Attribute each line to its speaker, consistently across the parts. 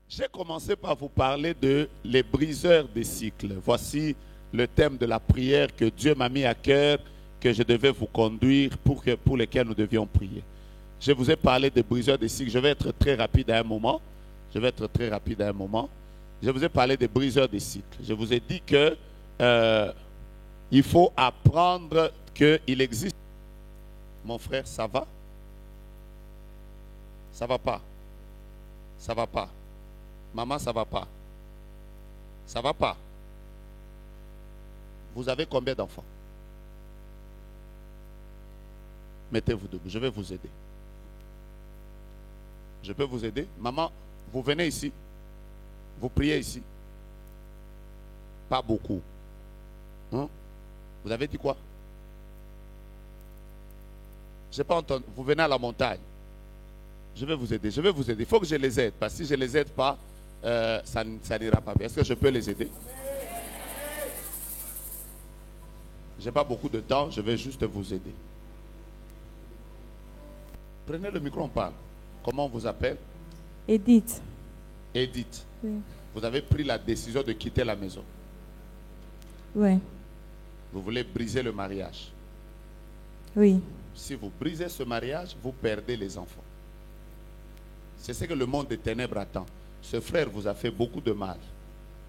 Speaker 1: J'ai commencé par vous parler de les briseurs des cycles. Voici le thème de la prière que Dieu m'a mis à cœur, que je devais vous conduire pour lesquels nous devions prier. Je vous ai parlé des briseurs des cycles. Je vais être très rapide à un moment. Je vous ai parlé des briseurs des cycles. Je vous ai dit que il faut apprendre qu'il existe. Mon frère, ça va? Ça va pas? Ça va pas? Maman, ça va pas? Ça va pas? Vous avez combien d'enfants? Mettez-vous debout, je vais vous aider. Je peux vous aider? Maman, vous venez ici. Vous priez ici. Pas beaucoup. Hein? Vous avez dit quoi? Je n'ai pas entendu. Vous venez à la montagne. Je vais vous aider. Il faut que je les aide. Parce que si je ne les aide pas, ça n'ira pas bien. Est-ce que je peux les aider? Je n'ai pas beaucoup de temps. Je vais juste vous aider. Prenez le micro, on parle. Comment on vous appelle?
Speaker 2: Edith.
Speaker 1: Edith.
Speaker 2: Oui.
Speaker 1: Vous avez pris la décision de quitter la maison.
Speaker 2: Oui.
Speaker 1: Vous voulez briser le mariage.
Speaker 2: Oui.
Speaker 1: Si vous brisez ce mariage, vous perdez les enfants. C'est ce que le monde des ténèbres attend. Ce frère vous a fait beaucoup de mal.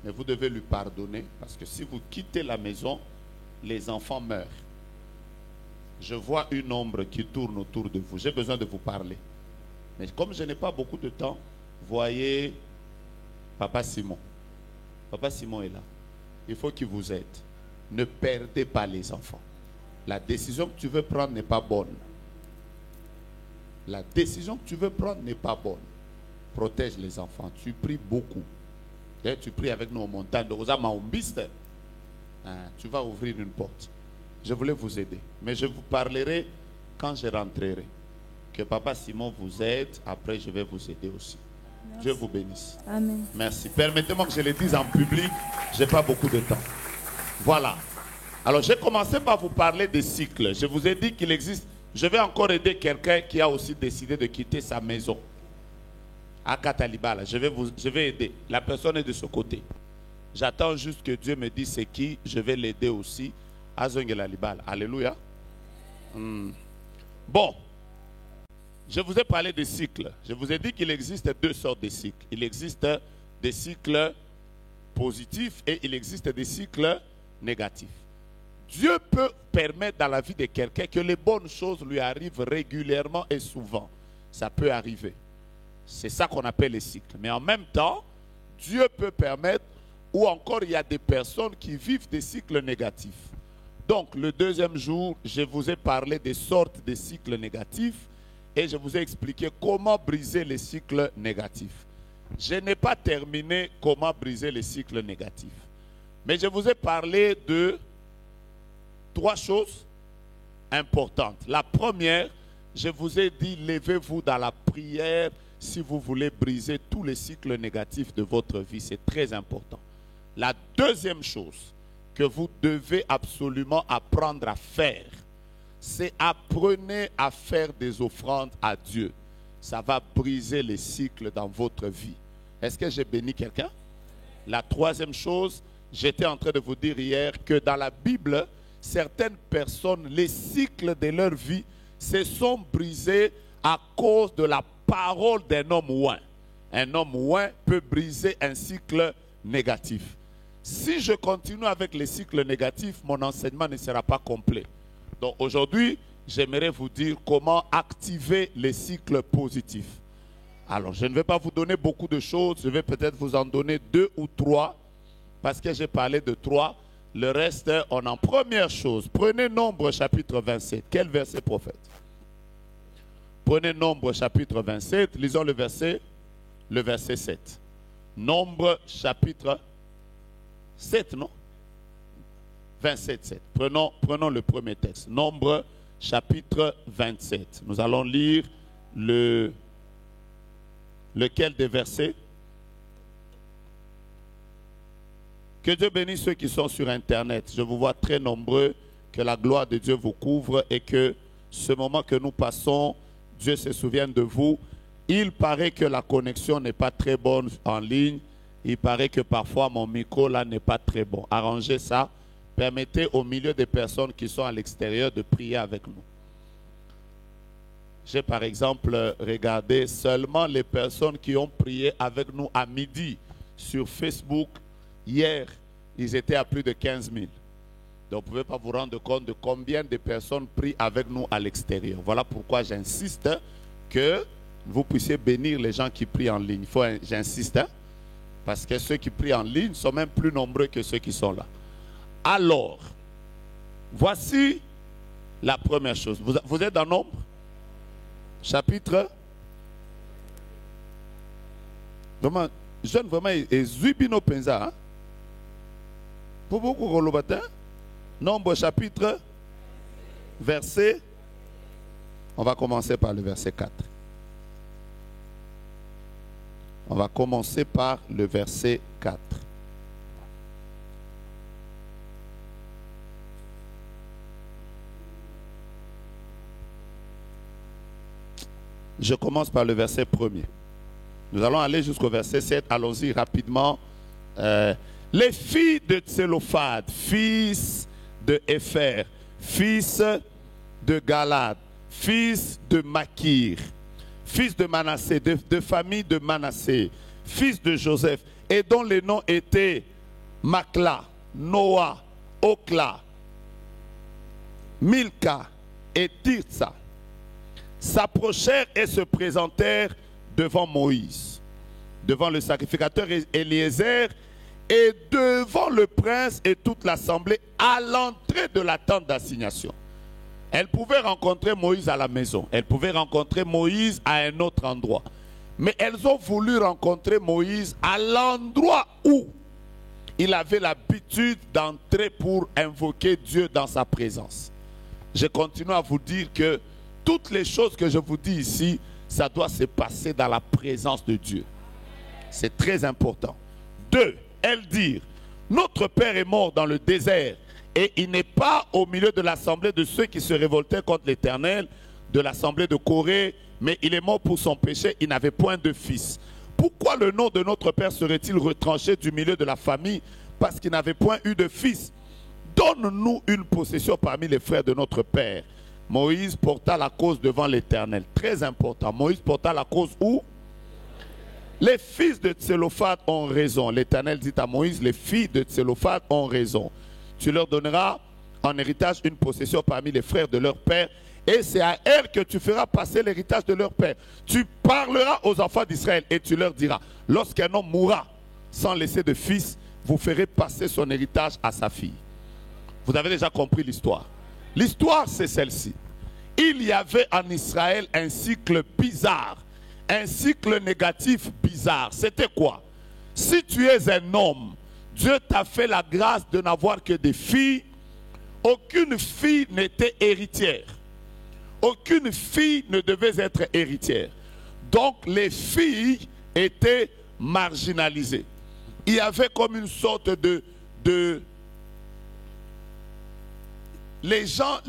Speaker 1: Mais vous devez lui pardonner parce que si vous quittez la maison, les enfants meurent. Je vois une ombre qui tourne autour de vous. J'ai besoin de vous parler. Mais comme je n'ai pas beaucoup de temps, voyez Papa Simon. Papa Simon est là. Il faut qu'il vous aide. Ne perdez pas les enfants. La décision que tu veux prendre n'est pas bonne. La décision que tu veux prendre n'est pas bonne. Protège les enfants. Tu pries beaucoup. Et tu pries avec nous aux montagnes de Rosa Maombiste. Tu vas ouvrir une porte. Je voulais vous aider. Mais je vous parlerai quand je rentrerai. Que Papa Simon vous aide. Après, je vais vous aider aussi. Merci. Dieu vous bénisse.
Speaker 2: Amen.
Speaker 1: Merci. Permettez-moi que je le dise en public. Je n'ai pas beaucoup de temps. Voilà. Alors, j'ai commencé par vous parler des cycles. Je vous ai dit qu'il existe. Je vais encore aider quelqu'un qui a aussi décidé de quitter sa maison. À Katalibala. Je vais aider. La personne est de ce côté. J'attends juste que Dieu me dise c'est qui. Je vais l'aider aussi. À Zongelalibala. Alléluia. Bon. Je vous ai parlé des cycles. Je vous ai dit qu'il existe deux sortes de cycles. Il existe des cycles positifs et il existe des cycles négatifs. Dieu peut permettre dans la vie de quelqu'un que les bonnes choses lui arrivent régulièrement et souvent. Ça peut arriver. C'est ça qu'on appelle les cycles. Mais en même temps, Dieu peut permettre, ou encore il y a des personnes qui vivent des cycles négatifs. Donc le deuxième jour, je vous ai parlé des sortes de cycles négatifs et je vous ai expliqué comment briser les cycles négatifs. Je n'ai pas terminé comment briser les cycles négatifs. Mais je vous ai parlé de trois choses importantes. La première, je vous ai dit, levez-vous dans la prière si vous voulez briser tous les cycles négatifs de votre vie. C'est très important. La deuxième chose que vous devez absolument apprendre à faire, c'est apprenez à faire des offrandes à Dieu. Ça va briser les cycles dans votre vie. Est-ce que j'ai béni quelqu'un? La troisième chose, j'étais en train de vous dire hier que dans la Bible, certaines personnes, les cycles de leur vie se sont brisés à cause de la parole d'un homme oint. Un homme oint peut briser un cycle négatif. Si je continue avec les cycles négatifs, mon enseignement ne sera pas complet. Donc aujourd'hui, j'aimerais vous dire comment activer les cycles positifs. Alors, je ne vais pas vous donner beaucoup de choses. Je vais peut-être vous en donner 2 ou 3 parce que j'ai parlé de 3. Le reste, on en première chose. Prenez Nombre chapitre 27. Quel verset, prophète? Prenez Nombre chapitre 27. Lisons le verset 7. Nombre chapitre 7, non? 27, 7. Prenons le premier texte. Nombre chapitre 27. Nous allons lire lequel des versets? Que Dieu bénisse ceux qui sont sur Internet. Je vous vois très nombreux. Que la gloire de Dieu vous couvre et que ce moment que nous passons, Dieu se souvienne de vous Il paraît que la connexion n'est pas très bonne en ligne. Il paraît que parfois mon micro là n'est pas très bon. Arrangez ça. Permettez au milieu des personnes qui sont à l'extérieur de prier avec nous. J'ai par exemple regardé seulement les personnes qui ont prié avec nous à midi sur Facebook. Hier, ils étaient à plus de 15 000. Donc vous ne pouvez pas vous rendre compte de combien de personnes prient avec nous à l'extérieur. Voilà pourquoi j'insiste que vous puissiez bénir les gens qui prient en ligne. J'insiste, hein, parce que ceux qui prient en ligne sont même plus nombreux que ceux qui sont là. Alors, voici la première chose. Vous êtes dans Nombre? Chapitre. Vraiment, jeune vraiment et zubino penza. Pour beaucoup rolobata. Nombre chapitre. Verset. On va commencer par le verset 4. On va commencer par le verset 4. Je commence par le verset 1er. Nous allons aller jusqu'au verset 7. Allons-y rapidement. Les filles de Tsélophad, fils de Épher, fils de Galad, fils de Makir, fils de Manassé, de famille de Manassé, fils de Joseph, et dont les noms étaient Makla, Noah, Okla, Milka et Tirtsa, s'approchèrent et se présentèrent devant Moïse, devant le sacrificateur Éliézer et devant le prince et toute l'assemblée à l'entrée de la tente d'assignation. Elles pouvaient rencontrer Moïse à la maison, elles pouvaient rencontrer Moïse à un autre endroit. Mais elles ont voulu rencontrer Moïse à l'endroit où il avait l'habitude d'entrer pour invoquer Dieu dans sa présence. Je continue à vous dire que toutes les choses que je vous dis ici, ça doit se passer dans la présence de Dieu. C'est très important. 2. Elles dirent, notre père est mort dans le désert et il n'est pas au milieu de l'assemblée de ceux qui se révoltaient contre l'Éternel, de l'assemblée de Corée, mais il est mort pour son péché, il n'avait point de fils. Pourquoi le nom de notre père serait-il retranché du milieu de la famille parce qu'il n'avait point eu de fils? Donne-nous une possession parmi les frères de notre père. Moïse porta la cause devant l'Éternel. Très important. Moïse porta la cause où? Les fils de Tsélophad ont raison. L'Éternel dit à Moïse, les filles de Tsélophad ont raison. Tu leur donneras en héritage une possession parmi les frères de leur père, et c'est à elles que tu feras passer l'héritage de leur père. Tu parleras aux enfants d'Israël et tu leur diras, lorsqu'un homme mourra sans laisser de fils, vous ferez passer son héritage à sa fille. Vous avez déjà compris l'histoire. L'histoire, c'est celle-ci. Il y avait en Israël un cycle bizarre, un cycle négatif bizarre. C'était quoi? Si tu es un homme, Dieu t'a fait la grâce de n'avoir que des filles. Aucune fille n'était héritière. Aucune fille ne devait être héritière. Donc les filles étaient marginalisées. Il y avait comme une sorte les gens,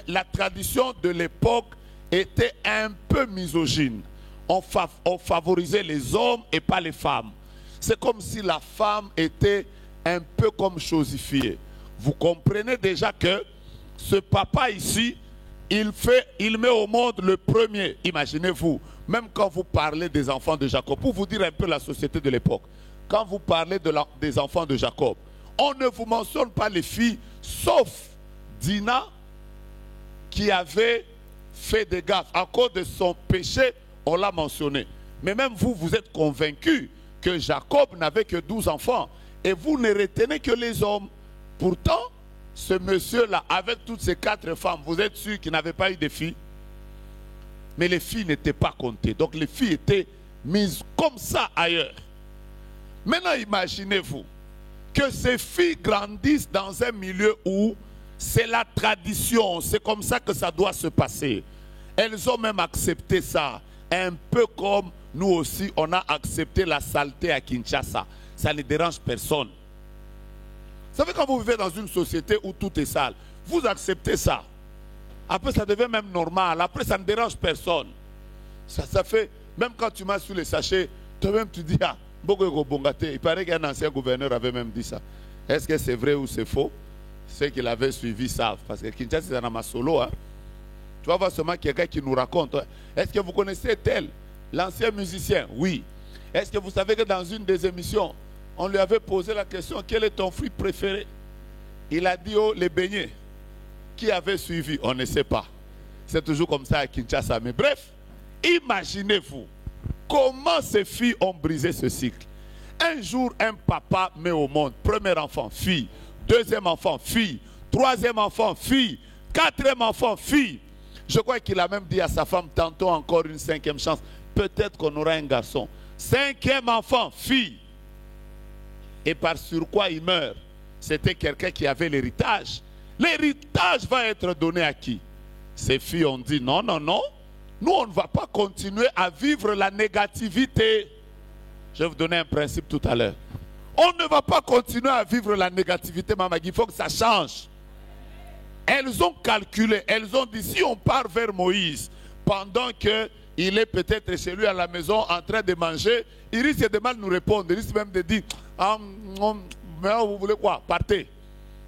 Speaker 1: la tradition de l'époque était un peu misogyne. On favorisait les hommes et pas les femmes. C'est comme si la femme était un peu comme chosifiée. Vous comprenez déjà que ce papa ici, il met au monde le premier. Imaginez-vous, même quand vous parlez des enfants de Jacob, pour vous dire un peu la société de l'époque, quand vous parlez des enfants de Jacob, on ne vous mentionne pas les filles, sauf Dina, qui avait fait des gaffes. À cause de son péché, on l'a mentionné. Mais même vous, vous êtes convaincus que Jacob n'avait que 12 enfants. Et vous ne retenez que les hommes. Pourtant, ce monsieur-là, avec toutes ces 4 femmes, vous êtes sûr qu'il n'avait pas eu de filles? Mais les filles n'étaient pas comptées. Donc les filles étaient mises comme ça ailleurs. Maintenant, imaginez-vous que ces filles grandissent dans un milieu où c'est la tradition, c'est comme ça que ça doit se passer. Elles ont même accepté ça, un peu comme nous aussi, on a accepté la saleté à Kinshasa. Ça ne dérange personne. Vous savez, quand vous vivez dans une société où tout est sale, vous acceptez ça. Après, ça devient même normal. Après, ça ne dérange personne. Ça fait, même quand tu m'as sur les sachets, toi-même tu dis, ah, il paraît qu'un ancien gouverneur avait même dit ça. Est-ce que c'est vrai ou c'est faux? Ceux qui l'avaient suivi savent. Parce que Kinshasa, c'est un solo. Hein. Tu vas voir seulement quelqu'un qui nous raconte. Hein. Est-ce que vous connaissez tel, l'ancien musicien? Oui. Est-ce que vous savez que dans une des émissions, on lui avait posé la question, quel est ton fruit préféré? Il a dit, oh, les beignets. Qui avait suivi? On ne sait pas. C'est toujours comme ça à Kinshasa. Mais bref, imaginez-vous comment ces filles ont brisé ce cycle. Un jour, un papa met au monde, premier enfant, fille. Deuxième enfant, fille. Troisième enfant, fille. Quatrième enfant, fille. Je crois qu'il a même dit à sa femme, tantôt encore une cinquième chance. Peut-être qu'on aura un garçon. Cinquième enfant, fille. Et par sur quoi il meurt? C'était quelqu'un qui avait l'héritage. L'héritage va être donné à qui? Ces filles ont dit non, non, non. Nous, on ne va pas continuer à vivre la négativité. Je vais vous donner un principe tout à l'heure. On ne va pas continuer à vivre la négativité, maman. Il faut que ça change. Elles ont calculé, elles ont dit, si on part vers Moïse, pendant qu'il est peut-être chez lui à la maison en train de manger, il risque de mal nous répondre. Il risque même de dire, mais vous voulez quoi? Partez.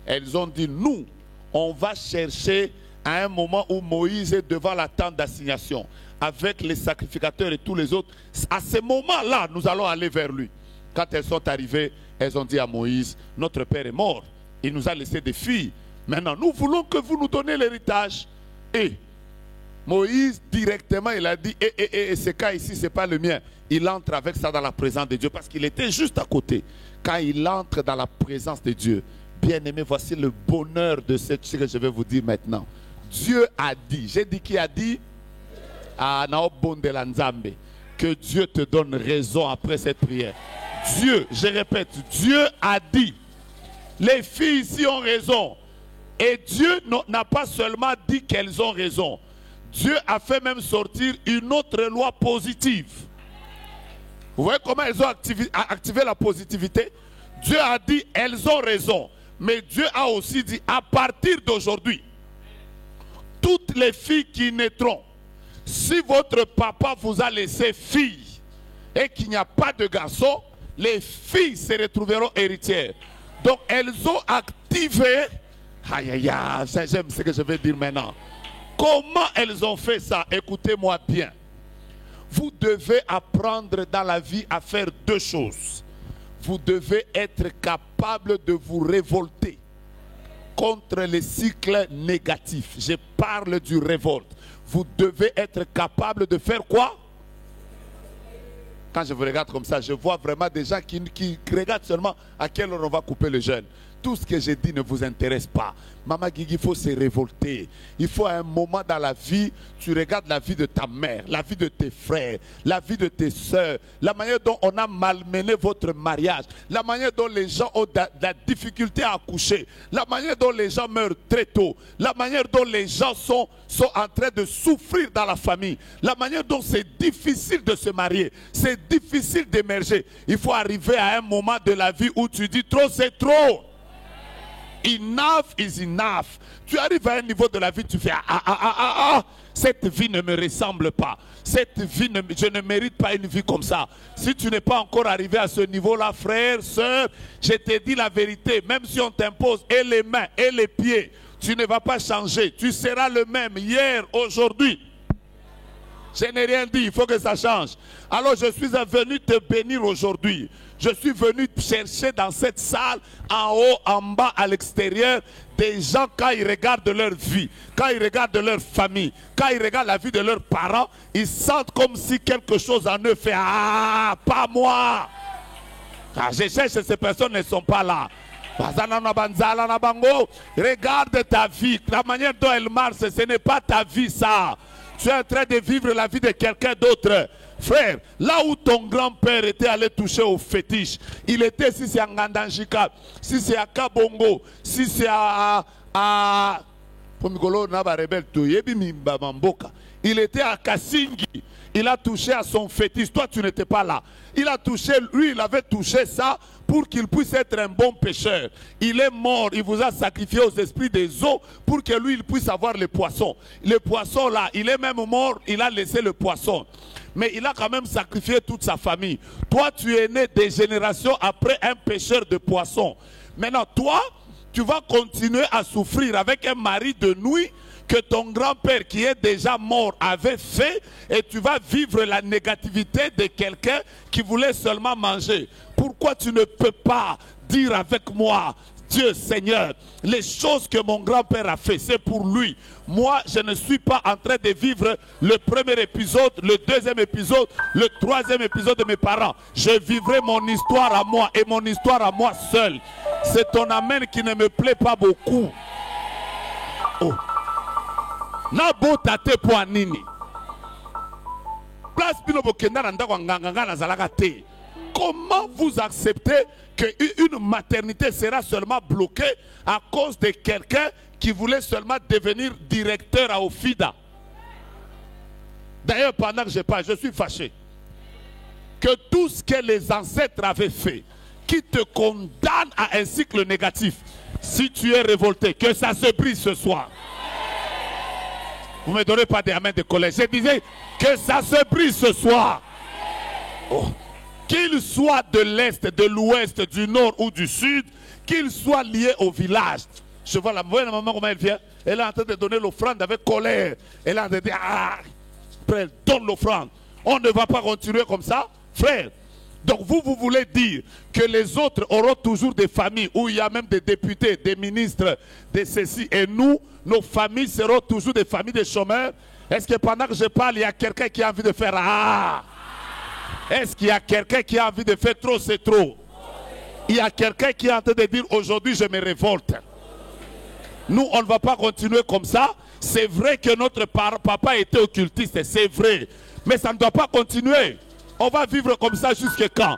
Speaker 1: Elles ont dit, nous, on va chercher à un moment où Moïse est devant la tente d'assignation, avec les sacrificateurs et tous les autres. À ce moment-là, nous allons aller vers lui. Quand elles sont arrivées, elles ont dit à Moïse, notre père est mort. Il nous a laissé des filles. Maintenant, nous voulons que vous nous donniez l'héritage. Et Moïse, directement, il a dit, ce cas ici, ce n'est pas le mien. Il entre avec ça dans la présence de Dieu, parce qu'il était juste à côté. Quand il entre dans la présence de Dieu, bien aimé, voici le bonheur de ce que je vais vous dire maintenant. Dieu a dit, j'ai dit qui a dit? À Naobon de Lanzambe, que Dieu te donne raison après cette prière. Dieu, je répète, Dieu a dit, les filles ici ont raison. Et Dieu n'a pas seulement dit qu'elles ont raison. Dieu a fait même sortir une autre loi positive. Vous voyez comment elles ont activé la positivité? Dieu a dit, elles ont raison. Mais Dieu a aussi dit, à partir d'aujourd'hui, toutes les filles qui naîtront, si votre papa vous a laissé fille et qu'il n'y a pas de garçon, les filles se retrouveront héritières. Donc elles ont activé, aïe aïe aïe, j'aime ce que je vais dire maintenant. Comment elles ont fait ça? Écoutez-moi bien. Vous devez apprendre dans la vie à faire deux choses. Vous devez être capable de vous révolter contre les cycles négatifs. Je parle du révolte. Vous devez être capable de faire quoi? Quand je vous regarde comme ça, je vois vraiment des gens qui regardent seulement à quelle heure on va couper le jeûne. Tout ce que j'ai dit ne vous intéresse pas. Maman Guigui, il faut se révolter. Il faut à un moment dans la vie, tu regardes la vie de ta mère, la vie de tes frères, la vie de tes soeurs, la manière dont on a malmené votre mariage, la manière dont les gens ont de la difficulté à accoucher, la manière dont les gens meurent très tôt, la manière dont les gens sont en train de souffrir dans la famille, la manière dont c'est difficile de se marier, c'est difficile d'émerger. Il faut arriver à un moment de la vie où tu dis trop, c'est trop. Enough is enough. Tu arrives à un niveau de la vie, tu fais cette vie ne me ressemble pas. Cette vie, je ne mérite pas une vie comme ça. Si tu n'es pas encore arrivé à ce niveau-là, frère, soeur, je te dis la vérité. Même si on t'impose et les mains et les pieds, tu ne vas pas changer. Tu seras le même hier, aujourd'hui. Je n'ai rien dit, il faut que ça change. Alors je suis venu te bénir aujourd'hui. Je suis venu chercher dans cette salle, en haut, en bas, à l'extérieur, des gens quand ils regardent leur vie, quand ils regardent leur famille, quand ils regardent la vie de leurs parents, ils sentent comme si quelque chose en eux fait « Ah, pas moi !» Je cherche, ces personnes ne sont pas là. Regarde ta vie, la manière dont elle marche, ce n'est pas ta vie ça. Tu es en train de vivre la vie de quelqu'un d'autre. Frère, là où ton grand-père était allé toucher au fétiche, il était, si c'est à Ngandanjika, si c'est à Kabongo, si c'est il était à Kassingi, il a touché à son fétiche. Toi, tu n'étais pas là. Il a touché, lui, il avait touché ça pour qu'il puisse être un bon pécheur. Il est mort, il vous a sacrifié aux esprits des eaux pour que lui, il puisse avoir les poissons. Le poisson là, il est même mort, il a laissé le poisson. Mais il a quand même sacrifié toute sa famille. Toi, tu es né des générations après un pêcheur de poissons. Maintenant, toi, tu vas continuer à souffrir avec un mari de nuit que ton grand-père qui est déjà mort avait fait, et tu vas vivre la négativité de quelqu'un qui voulait seulement manger. Pourquoi tu ne peux pas dire avec moi, Dieu Seigneur, les choses que mon grand-père a fait, c'est pour lui. Moi, je ne suis pas en train de vivre le premier épisode, le deuxième épisode, le troisième épisode de mes parents. Je vivrai mon histoire à moi et mon histoire à moi seul. C'est ton amen qui ne me plaît pas beaucoup. Oh. Nabo tate po anini. Place bino bokenda na ndako nganga na zalaka te. Comment vous acceptez qu'une maternité sera seulement bloquée à cause de quelqu'un qui voulait seulement devenir directeur à Ofida? D'ailleurs, pendant que je parle, je suis fâché que tout ce que les ancêtres avaient fait, qui te condamne à un cycle négatif, si tu es révolté, que ça se brise ce soir. Vous ne me donnez pas des amens de colère. Je disais que ça se brise ce soir. Oh. Qu'il soit de l'Est, de l'Ouest, du Nord ou du Sud, qu'il soit lié au village. Je vois la maman comment elle vient. Elle est en train de donner l'offrande avec colère. Elle est en train de dire, ah, frère, donne l'offrande. On ne va pas continuer comme ça, frère. Donc vous voulez dire que les autres auront toujours des familles où il y a même des députés, des ministres, des ceci. Et nous, nos familles seront toujours des familles de chômeurs. Est-ce que pendant que je parle, il y a quelqu'un qui a envie de faire ah? Est-ce qu'il y a quelqu'un qui a envie de faire trop, c'est trop? Il y a quelqu'un qui est en train de dire aujourd'hui je me révolte. Nous, on ne va pas continuer comme ça. C'est vrai que notre papa était occultiste, c'est vrai. Mais ça ne doit pas continuer. On va vivre comme ça jusqu'à quand?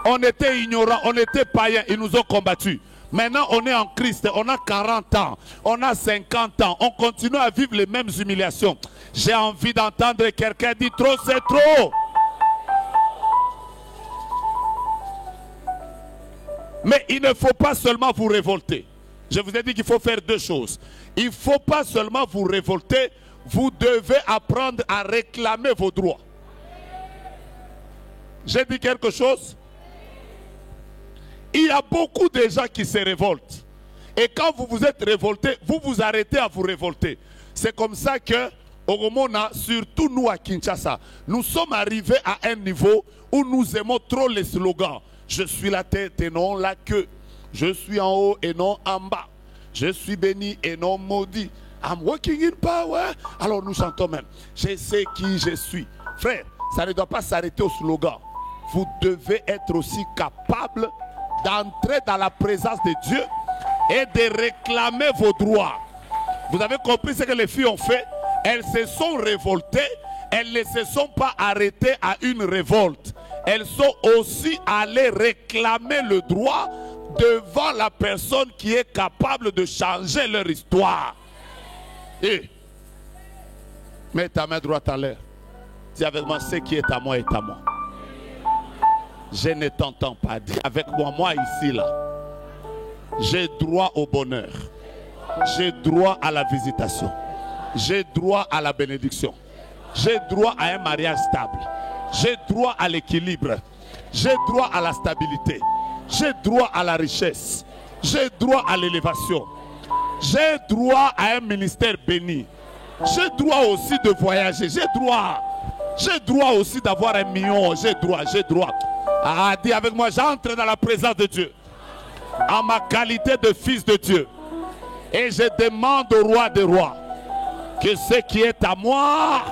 Speaker 1: On était ignorants, on était païens, ils nous ont combattus. Maintenant, on est en Christ, on a 40 ans, on a 50 ans, on continue à vivre les mêmes humiliations. J'ai envie d'entendre quelqu'un dire trop, c'est trop. Mais il ne faut pas seulement vous révolter. Je vous ai dit qu'il faut faire deux choses. Il ne faut pas seulement vous révolter, vous devez apprendre à réclamer vos droits. J'ai dit quelque chose? Il y a beaucoup de gens qui se révoltent. Et quand vous vous êtes révolté, vous vous arrêtez à vous révolter. C'est comme ça que, au Romona, surtout nous à Kinshasa, nous sommes arrivés à un niveau où nous aimons trop les slogans. Je suis la tête et non la queue. Je suis en haut et non en bas. Je suis béni et non maudit. I'm walking in power. Alors nous chantons même. Je sais qui je suis. Frère, ça ne doit pas s'arrêter au slogan. Vous devez être aussi capable d'entrer dans la présence de Dieu et de réclamer vos droits. Vous avez compris ce que les filles ont fait? Elles se sont révoltées. Elles ne se sont pas arrêtées à une révolte. Elles sont aussi allées réclamer le droit devant la personne qui est capable de changer leur histoire. Et mets ta main droite en l'air. Dis avec moi, ce qui est à moi est à moi. Je ne t'entends pas. Dis avec moi, moi ici là. J'ai droit au bonheur. J'ai droit à la visitation. J'ai droit à la bénédiction. J'ai droit à un mariage stable. J'ai droit à l'équilibre. J'ai droit à la stabilité. J'ai droit à la richesse. J'ai droit à l'élévation. J'ai droit à un ministère béni. J'ai droit aussi de voyager. J'ai droit aussi d'avoir 1 million. J'ai droit. Ah, dis avec moi, j'entre dans la présence de Dieu. En ma qualité de fils de Dieu. Et je demande au roi des rois que ce qui est à moi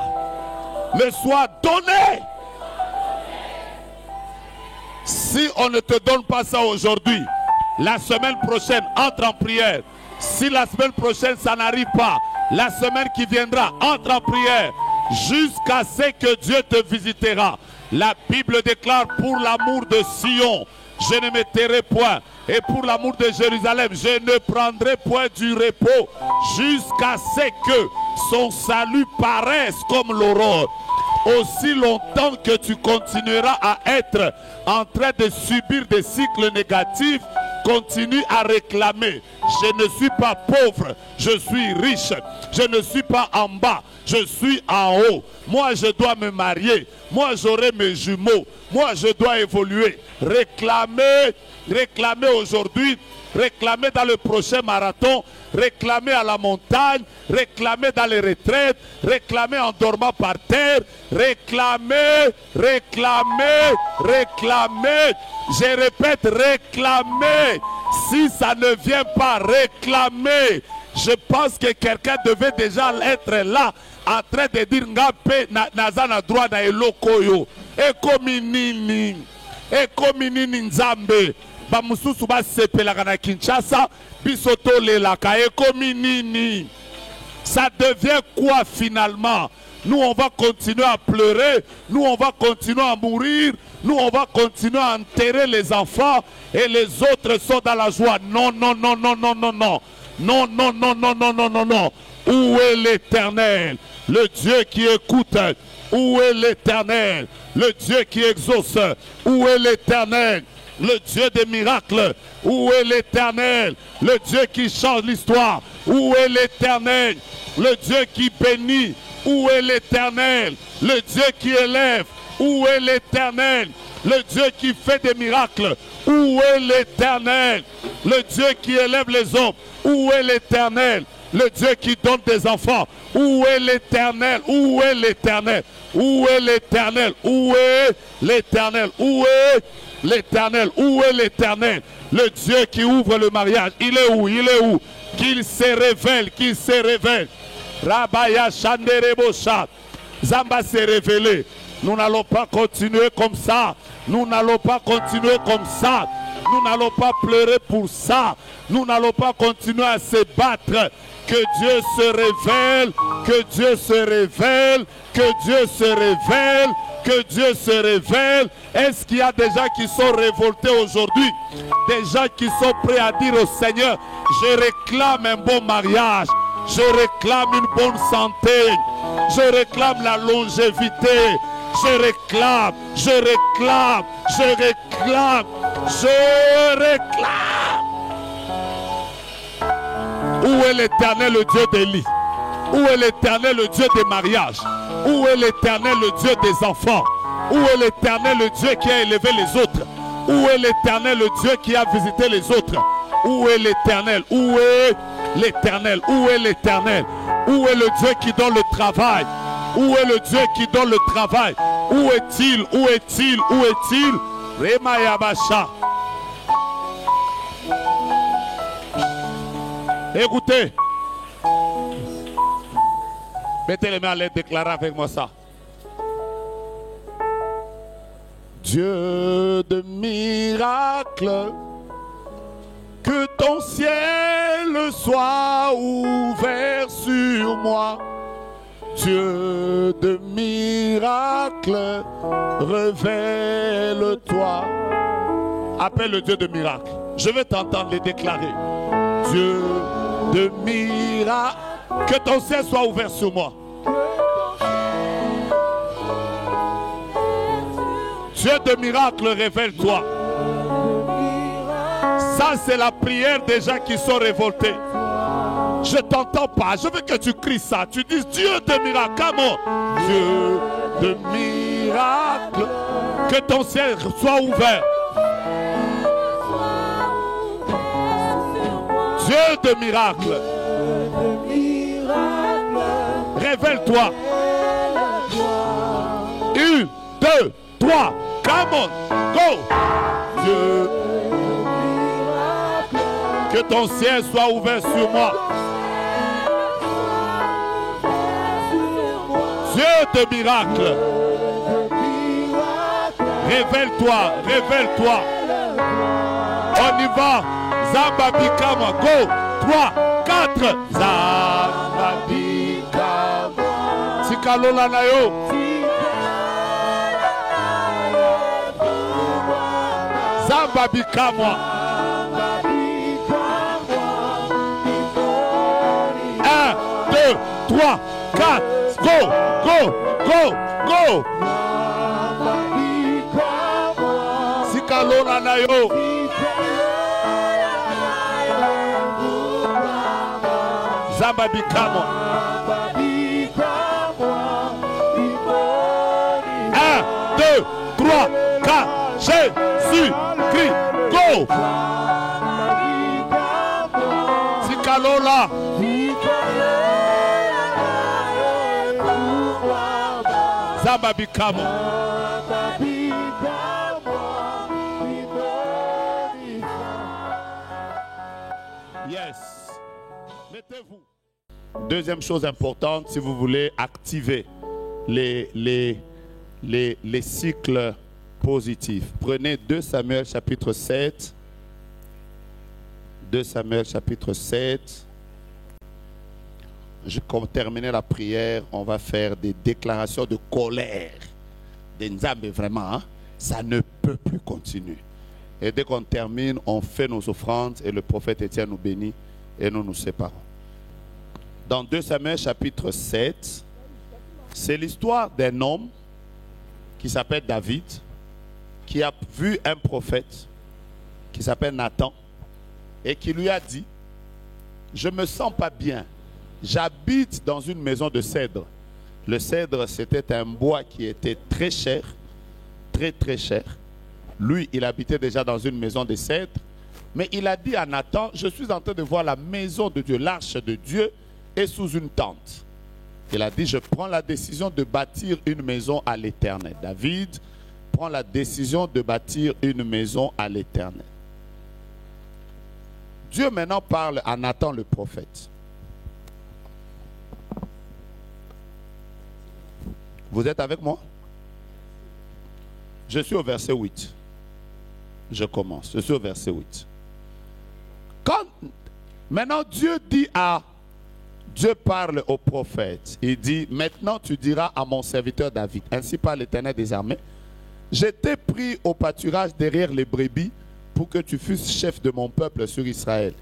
Speaker 1: me soit donné. Si on ne te donne pas ça aujourd'hui, la semaine prochaine, entre en prière. Si la semaine prochaine, ça n'arrive pas, la semaine qui viendra, entre en prière. Jusqu'à ce que Dieu te visitera. La Bible déclare, pour l'amour de Sion, je ne me tairai point. Et pour l'amour de Jérusalem, je ne prendrai point du repos jusqu'à ce que son salut paraisse comme l'aurore. aussi longtemps que tu continueras à être en train de subir des cycles négatifs, continue à réclamer. Je ne suis pas pauvre, je suis riche. Je ne suis pas en bas, je suis en haut. Moi, je dois me marier. Moi, j'aurai mes jumeaux. Moi, je dois évoluer. Réclamer aujourd'hui. Réclamer dans le prochain marathon, réclamer à la montagne, réclamer dans les retraites, réclamer en dormant par terre, réclamer. Je répète, réclamer. Si ça ne vient pas réclamer, je pense que quelqu'un devait déjà être là en train de dire Ngape nazana droit na elokoyo. Ekominini nzambe. Bamususu basepelaka na Kinshasa, bisoto lelaka ekominini. Ça devient quoi finalement? Nous on va continuer à pleurer, nous on va continuer à mourir, nous on va continuer à enterrer les enfants et les autres sont dans la joie. Non. Non. Où est l'Éternel? Le Dieu qui écoute. Où est l'Éternel? Le Dieu qui exauce. Où est l'Éternel? Le Dieu des miracles. Où est l'Éternel? Le Dieu qui change l'histoire. Où est l'Éternel? Le Dieu qui bénit. Où est l'Éternel? Le Dieu qui élève. Où est l'Éternel? Le Dieu qui fait des miracles. Où est l'Éternel? Le Dieu qui élève les hommes. Où est l'Éternel? Le Dieu qui donne des enfants. Où est l'Éternel? Où est l'Éternel? Où est l'Éternel? Où est l'Éternel? Où est l'Éternel? Où est l'Éternel? Le Dieu qui ouvre le mariage. Il est où? Il est où? Qu'il se révèle, qu'il se révèle. Rabaya Shanderebosha. Zamba s'est révélé. Nous n'allons pas continuer comme ça. Nous n'allons pas continuer comme ça. Nous n'allons pas pleurer pour ça. Nous n'allons pas continuer à se battre. Que Dieu se révèle. Que Dieu se révèle. Que Dieu se révèle. Que Dieu se révèle. Est-ce qu'il y a des gens qui sont révoltés aujourd'hui? Des gens qui sont prêts à dire au Seigneur, je réclame un bon mariage. Je réclame une bonne santé. Je réclame la longévité. Je réclame. Où est l'Éternel, le Dieu d'Élie? Où est l'Éternel, le Dieu des mariages? Où est l'Éternel, le Dieu des enfants? Où est l'Éternel, le Dieu qui a élevé les autres? Où est l'Éternel, le Dieu qui a visité les autres? Où est l'Éternel? Où est l'Éternel? Où est l'Éternel? Où est le Dieu qui donne le travail? Où est le Dieu qui donne le travail? Où est-il? Où est-il? Où est-il? Rema Yabasha. Écoutez. Mettez les mains à l'aide, déclarez avec moi ça. Dieu de miracles, que ton ciel soit ouvert sur moi. Dieu de miracles, révèle-toi. Appelle le Dieu de miracles. Je vais t'entendre les déclarer. Dieu de miracles, que ton ciel soit ouvert sur moi. Dieu de miracles, révèle-toi. Ça, c'est la prière des gens qui sont révoltés. Je t'entends pas. Je veux que tu cries ça. Tu dis Dieu de miracles. Comment? Dieu de miracles. Que ton ciel soit ouvert. Dieu de miracles. Révèle-toi. 1, 2, 3. Come on. Go. Dieu. Que ton ciel soit ouvert sur moi. Dieu de miracles. Révèle-toi, révèle-toi. On y va. Zamba Bikama. Go. 3, 4. Zamba Bikama. Sikalola Nayo. Zamba Bikama. 1, 2, 3, 4. Go, go, go, go. Sikalora na yo. Zamba bikamo. 1, 2, 3, 4, Jésus, Christ, go. Sikalora. Zamba bikamo. Yes. Mettez-vous. Deuxième chose importante, si vous voulez activer les cycles positifs. Prenez 2 Samuel chapitre 7. 2 Samuel chapitre 7. Comme terminer la prière, on va faire des déclarations de colère. Des nzambe vraiment, hein? Ça ne peut plus continuer. Et dès qu'on termine, on fait nos offrandes et le prophète Étienne nous bénit et nous nous séparons. Dans 2 Samuel chapitre 7, c'est l'histoire d'un homme qui s'appelle David, qui a vu un prophète qui s'appelle Nathan et qui lui a dit: je ne me sens pas bien. J'habite dans une maison de cèdre. Le cèdre, c'était un bois qui était très cher, très très cher. Lui, il habitait déjà dans une maison de cèdre. Mais il a dit à Nathan: je suis en train de voir la maison de Dieu, l'arche de Dieu est sous une tente. Il a dit: je prends la décision de bâtir une maison à l'Éternel. David prend la décision de bâtir une maison à l'Éternel. Dieu maintenant parle à Nathan le prophète. Vous êtes avec moi? Je suis au verset 8. Je commence. Je suis au verset 8. Maintenant Dieu parle au prophète. Il dit: maintenant tu diras à mon serviteur David, ainsi parle l'Éternel des armées, je t'ai pris au pâturage derrière les brebis pour que tu fusses chef de mon peuple sur Israël.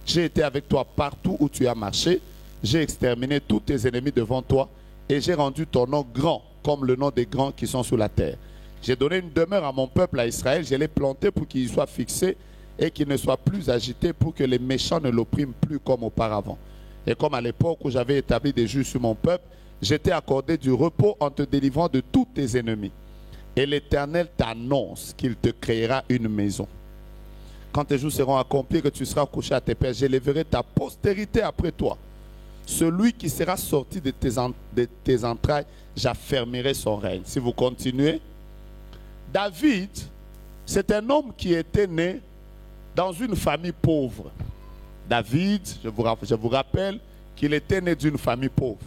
Speaker 1: J'ai été avec toi partout où tu as marché. J'ai exterminé tous tes ennemis devant toi et j'ai rendu ton nom grand comme le nom des grands qui sont sur la terre. J'ai donné une demeure à mon peuple, à Israël. Je l'ai planté pour qu'il y soit fixé et qu'il ne soit plus agité, pour que les méchants ne l'oppriment plus comme auparavant. Et comme à l'époque où j'avais établi des juges sur mon peuple, je t'ai accordé du repos en te délivrant de tous tes ennemis. Et l'Éternel t'annonce qu'il te créera une maison. Quand tes jours seront accomplis, que tu seras couché à tes pères, j'élèverai ta postérité après toi. Celui qui sera sorti de tes entrailles, j'affermirai son règne. Si vous continuez, David, c'est un homme qui était né dans une famille pauvre. David, je vous rappelle qu'il était né d'une famille pauvre.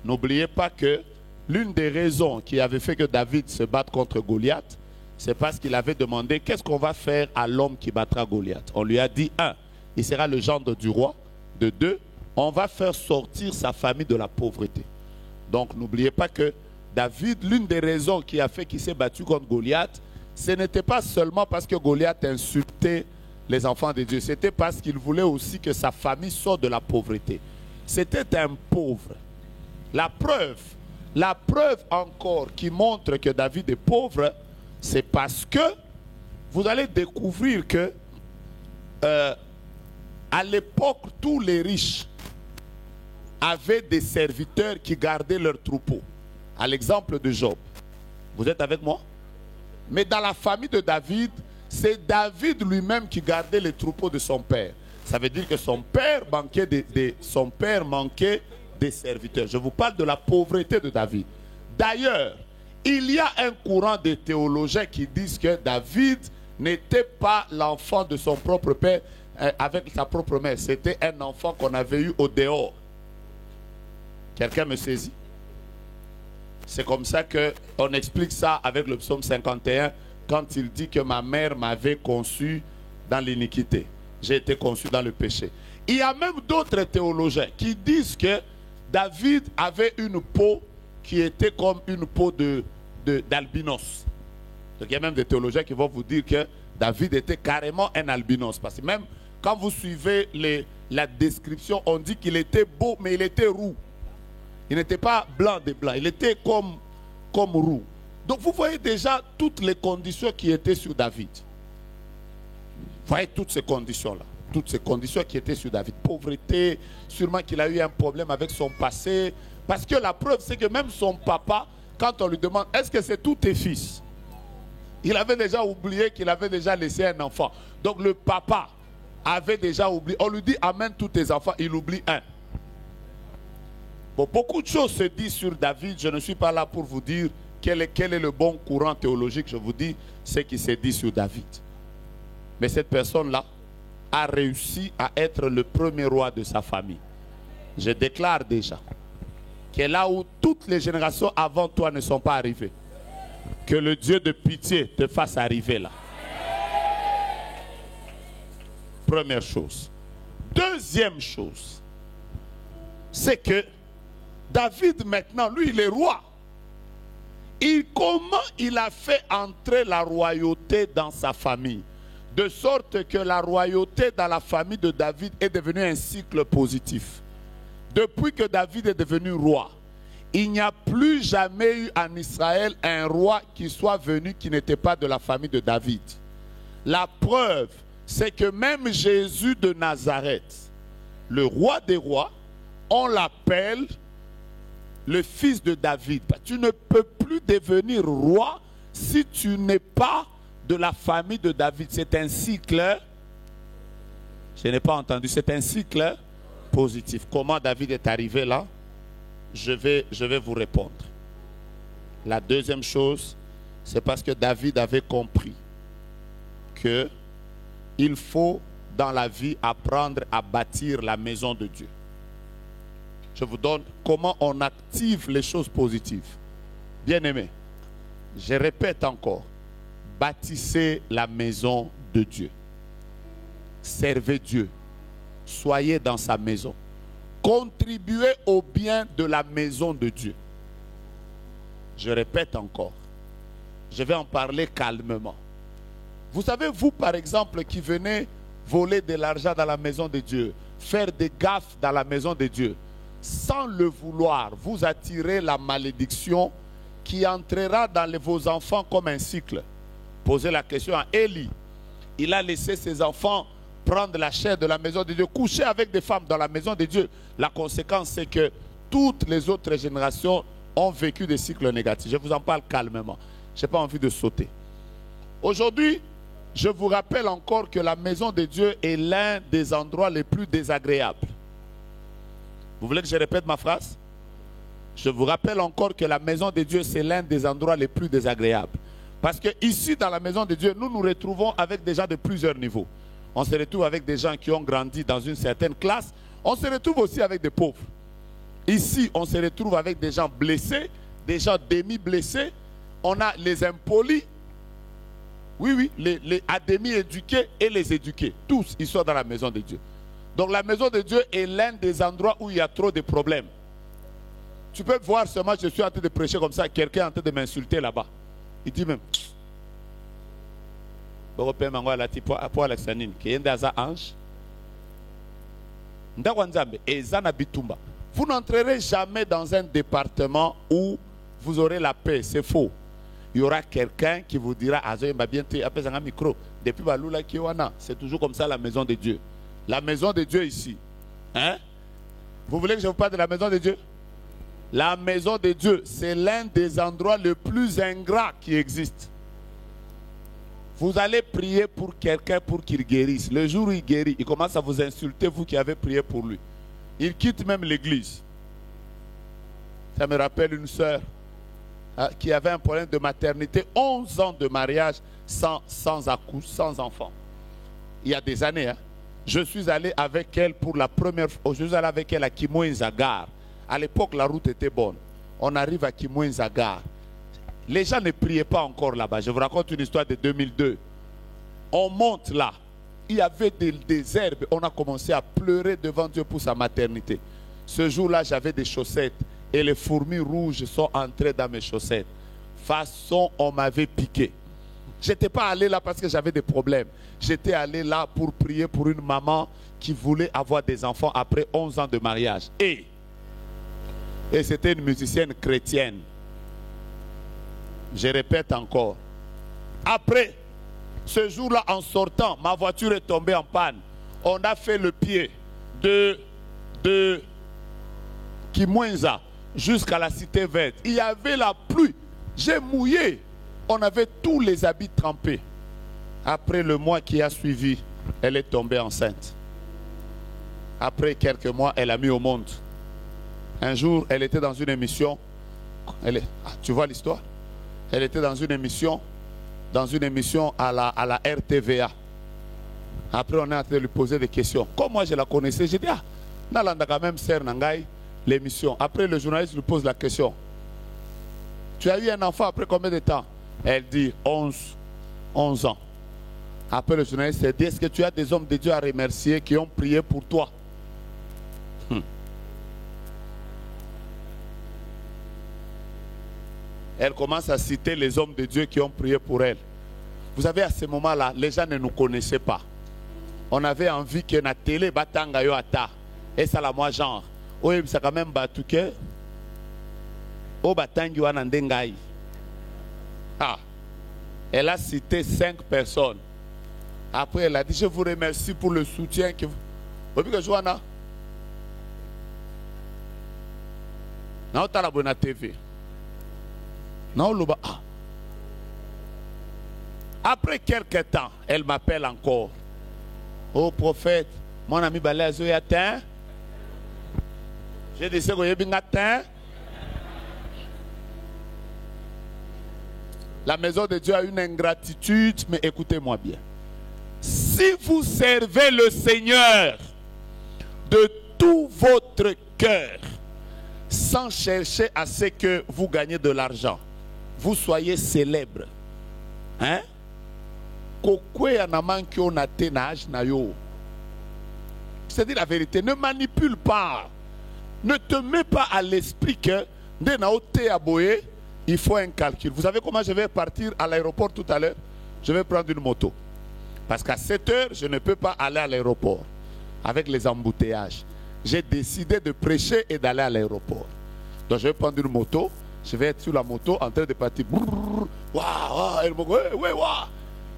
Speaker 1: N'oubliez pas que l'une des raisons qui avait fait que David se batte contre Goliath, c'est parce qu'il avait demandé: qu'est-ce qu'on va faire à l'homme qui battra Goliath? On lui a dit: 1, il sera le gendre du roi. De 2, on va faire sortir sa famille de la pauvreté. Donc n'oubliez pas que David, l'une des raisons qui a fait qu'il s'est battu contre Goliath, ce n'était pas seulement parce que Goliath insultait les enfants de Dieu, c'était parce qu'il voulait aussi que sa famille sorte de la pauvreté. C'était un pauvre. La preuve encore qui montre que David est pauvre, c'est parce que vous allez découvrir que à l'époque, tous les riches avaient des serviteurs qui gardaient leurs troupeaux. À l'exemple de Job. Vous êtes avec moi? Mais dans la famille de David, c'est David lui-même qui gardait les troupeaux de son père. Ça veut dire que son père manquait des serviteurs. Je vous parle de la pauvreté de David. D'ailleurs, il y a un courant de théologiens qui disent que David n'était pas l'enfant de son propre père avec sa propre mère. C'était un enfant qu'on avait eu au dehors. Quelqu'un me saisit? C'est comme ça qu'on explique ça avec le psaume 51, quand il dit que ma mère m'avait conçu dans l'iniquité. J'ai été conçu dans le péché. Il y a même d'autres théologiens qui disent que David avait une peau qui était comme une peau d'albinos. Donc il y a même des théologiens qui vont vous dire que David était carrément un albinos. Parce que même quand vous suivez la description, on dit qu'il était beau, mais il était roux. Il n'était pas blanc de blanc, il était comme roux. Donc vous voyez déjà toutes les conditions qui étaient sur David. Voyez toutes ces conditions-là. Toutes ces conditions qui étaient sur David. Pauvreté, sûrement qu'il a eu un problème avec son passé. Parce que la preuve, c'est que même son papa, quand on lui demande, est-ce que c'est tous tes fils? Il avait déjà oublié qu'il avait déjà laissé un enfant. Donc le papa avait déjà oublié. On lui dit, amène tous tes enfants, il oublie un. Bon, beaucoup de choses se disent sur David. Je ne suis pas là pour vous dire quel est le bon courant théologique. Je vous dis ce qui s'est dit sur David. Mais cette personne-là a réussi à être le premier roi de sa famille. Je déclare déjà que là où toutes les générations avant toi ne sont pas arrivées, que le Dieu de pitié te fasse arriver là. Première chose. Deuxième chose, c'est que David maintenant, lui, il est roi. Comment il a fait entrer la royauté dans sa famille? De sorte que la royauté dans la famille de David est devenue un cycle positif. Depuis que David est devenu roi, il n'y a plus jamais eu en Israël un roi qui soit venu qui n'était pas de la famille de David. La preuve, c'est que même Jésus de Nazareth, le roi des rois, on l'appelle le fils de David. Tu ne peux plus devenir roi si tu n'es pas de la famille de David. C'est un cycle, je n'ai pas entendu, c'est un cycle positif. Comment David est arrivé là? Je vais vous répondre. La deuxième chose, c'est parce que David avait compris que il faut dans la vie apprendre à bâtir la maison de Dieu. Je vous donne comment on active les choses positives. Bien-aimés, je répète encore, bâtissez la maison de Dieu. Servez Dieu. Soyez dans sa maison. Contribuez au bien de la maison de Dieu. Je répète encore. Je vais en parler calmement. Vous savez, vous par exemple qui venez voler de l'argent dans la maison de Dieu, faire des gaffes dans la maison de Dieu, sans le vouloir, vous attirez la malédiction qui entrera dans vos enfants comme un cycle. Posez la question à Élie. Il a laissé ses enfants prendre la chair de la maison de Dieu, coucher avec des femmes dans la maison de Dieu. La conséquence, c'est que toutes les autres générations ont vécu des cycles négatifs. Je vous en parle calmement. Je n'ai pas envie de sauter. Aujourd'hui, je vous rappelle encore que la maison de Dieu est l'un des endroits les plus désagréables. Vous voulez que je répète ma phrase? Je vous rappelle encore que la maison de Dieu, c'est l'un des endroits les plus désagréables. Parce que ici, dans la maison de Dieu, nous nous retrouvons avec des gens de plusieurs niveaux. On se retrouve avec des gens qui ont grandi dans une certaine classe. On se retrouve aussi avec des pauvres. Ici, on se retrouve avec des gens blessés, des gens demi-blessés. On a les impolis. Oui, les demi-éduqués et les éduqués. Tous, ils sont dans la maison de Dieu. Donc la maison de Dieu est l'un des endroits où il y a trop de problèmes. Tu peux voir seulement, je suis en train de prêcher comme ça, quelqu'un est en train de m'insulter là-bas. Il dit même... Vous n'entrerez jamais dans un département où vous aurez la paix, c'est faux. Il y aura quelqu'un qui vous dira, c'est toujours comme ça la maison de Dieu. La maison de Dieu ici. Hein? Vous voulez que je vous parle de la maison de Dieu? La maison de Dieu, c'est l'un des endroits les plus ingrats qui existent. Vous allez prier pour quelqu'un pour qu'il guérisse. Le jour où il guérit, il commence à vous insulter, vous qui avez prié pour lui. Il quitte même l'église. Ça me rappelle une sœur qui avait un problème de maternité, 11 ans de mariage sans enfant. Il y a des années. Je suis allé avec elle pour la première fois. Je suis allé avec elle à Kimouinzagar. À l'époque, la route était bonne. On arrive à Kimouinzagar. Les gens ne priaient pas encore là-bas. Je vous raconte une histoire de 2002. On monte là. Il y avait des herbes. On a commencé à pleurer devant Dieu pour sa maternité. Ce jour-là, j'avais des chaussettes. Et les fourmis rouges sont entrées dans mes chaussettes. Façon, on m'avait piqué. Je n'étais pas allé là parce que j'avais des problèmes. J'étais allé là pour prier pour une maman qui voulait avoir des enfants après 11 ans de mariage. Et c'était une musicienne chrétienne. Je répète encore. Après, Ce jour-là, en sortant, ma voiture est tombée en panne. On a fait le pied de Kimwenza jusqu'à la cité verte. Il y avait la pluie. J'ai mouillé. On avait tous les habits trempés. Après le mois qui a suivi, elle est tombée enceinte. Après quelques mois, elle a mis au monde. Un jour, elle était dans une émission. Tu vois l'histoire? Elle était dans une émission à la RTVA. Après, on est en train de lui poser des questions. Comme moi, je la connaissais, j'ai dit, Nalanda quand même sert Nangai l'émission. Après, le journaliste lui pose la question. Tu as eu un enfant après combien de temps? Elle dit 11 ans. Après, le journaliste dit, est-ce que tu as des hommes de Dieu à remercier qui ont prié pour toi? Elle commence à citer les hommes de Dieu qui ont prié pour elle. Vous savez, à ce moment-là, les gens ne nous connaissaient pas. On avait envie que na télé batanga yo ata. Et ça la moi genre. Oui, ça quand même batuke. O batangi wana ndengai. Ah. Elle a cité 5 personnes. Après, elle a dit, je vous remercie pour le soutien que vous... Vous voyez que Joana? Non, tu as la bonne TV. Non, le bas. Après quelques temps, elle m'appelle encore. Oh prophète, mon ami Balazo est atteint. J'ai dit que j'ai bien atteint. La maison de Dieu a une ingratitude, mais écoutez-moi bien. Si vous servez le Seigneur de tout votre cœur, sans chercher à ce que vous gagnez de l'argent, vous soyez célèbre. Hein? C'est dire la vérité. Ne manipule pas. Ne te mets pas à l'esprit que il faut un calcul. Vous savez comment je vais partir à l'aéroport tout à l'heure? Je vais prendre une moto. Parce qu'à 7 heures, je ne peux pas aller à l'aéroport avec les embouteillages. J'ai décidé de prêcher et d'aller à l'aéroport. Donc je vais prendre une moto. Je vais être sur la moto en train de partir. Vous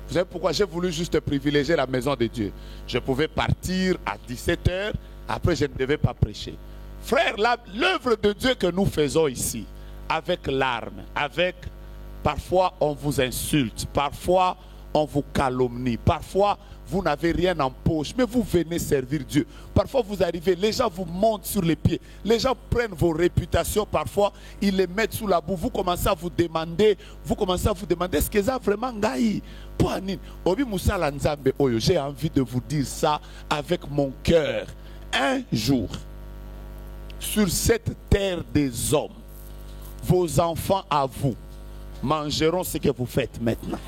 Speaker 1: savez pourquoi j'ai voulu juste privilégier la maison de Dieu? Je pouvais partir à 17 heures. Après, je ne devais pas prêcher. Frère, l'œuvre de Dieu que nous faisons ici, avec larmes, parfois on vous insulte, parfois on vous calomnie, parfois vous n'avez rien en poche, mais vous venez servir Dieu. Parfois vous arrivez, les gens vous montent sur les pieds, les gens prennent vos réputations, parfois ils les mettent sous la boue. Vous commencez à vous demander, est-ce que ça vraiment gaï? J'ai envie de vous dire ça avec mon cœur. Un jour, sur cette terre des hommes, vos enfants à vous mangeront ce que vous faites maintenant.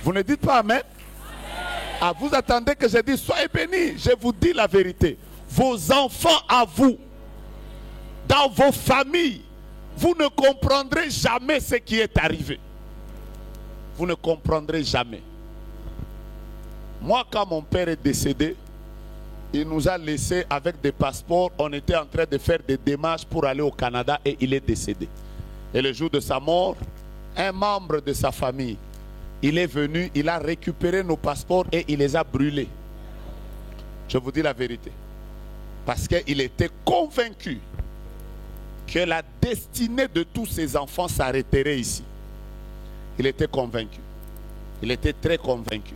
Speaker 1: Vous ne dites pas amen? Ah, vous attendez que je dise soyez bénis. Je vous dis la vérité. Vos enfants à vous, dans vos familles, vous ne comprendrez jamais ce qui est arrivé. Vous ne comprendrez jamais. Moi, quand mon père est décédé, il nous a laissés avec des passeports. On était en train de faire des démarches pour aller au Canada et il est décédé. Et le jour de sa mort, un membre de sa famille, il est venu, il a récupéré nos passeports et il les a brûlés. Je vous dis la vérité. Parce qu'il était convaincu que la destinée de tous ses enfants s'arrêterait ici. Il était convaincu. Il était très convaincu.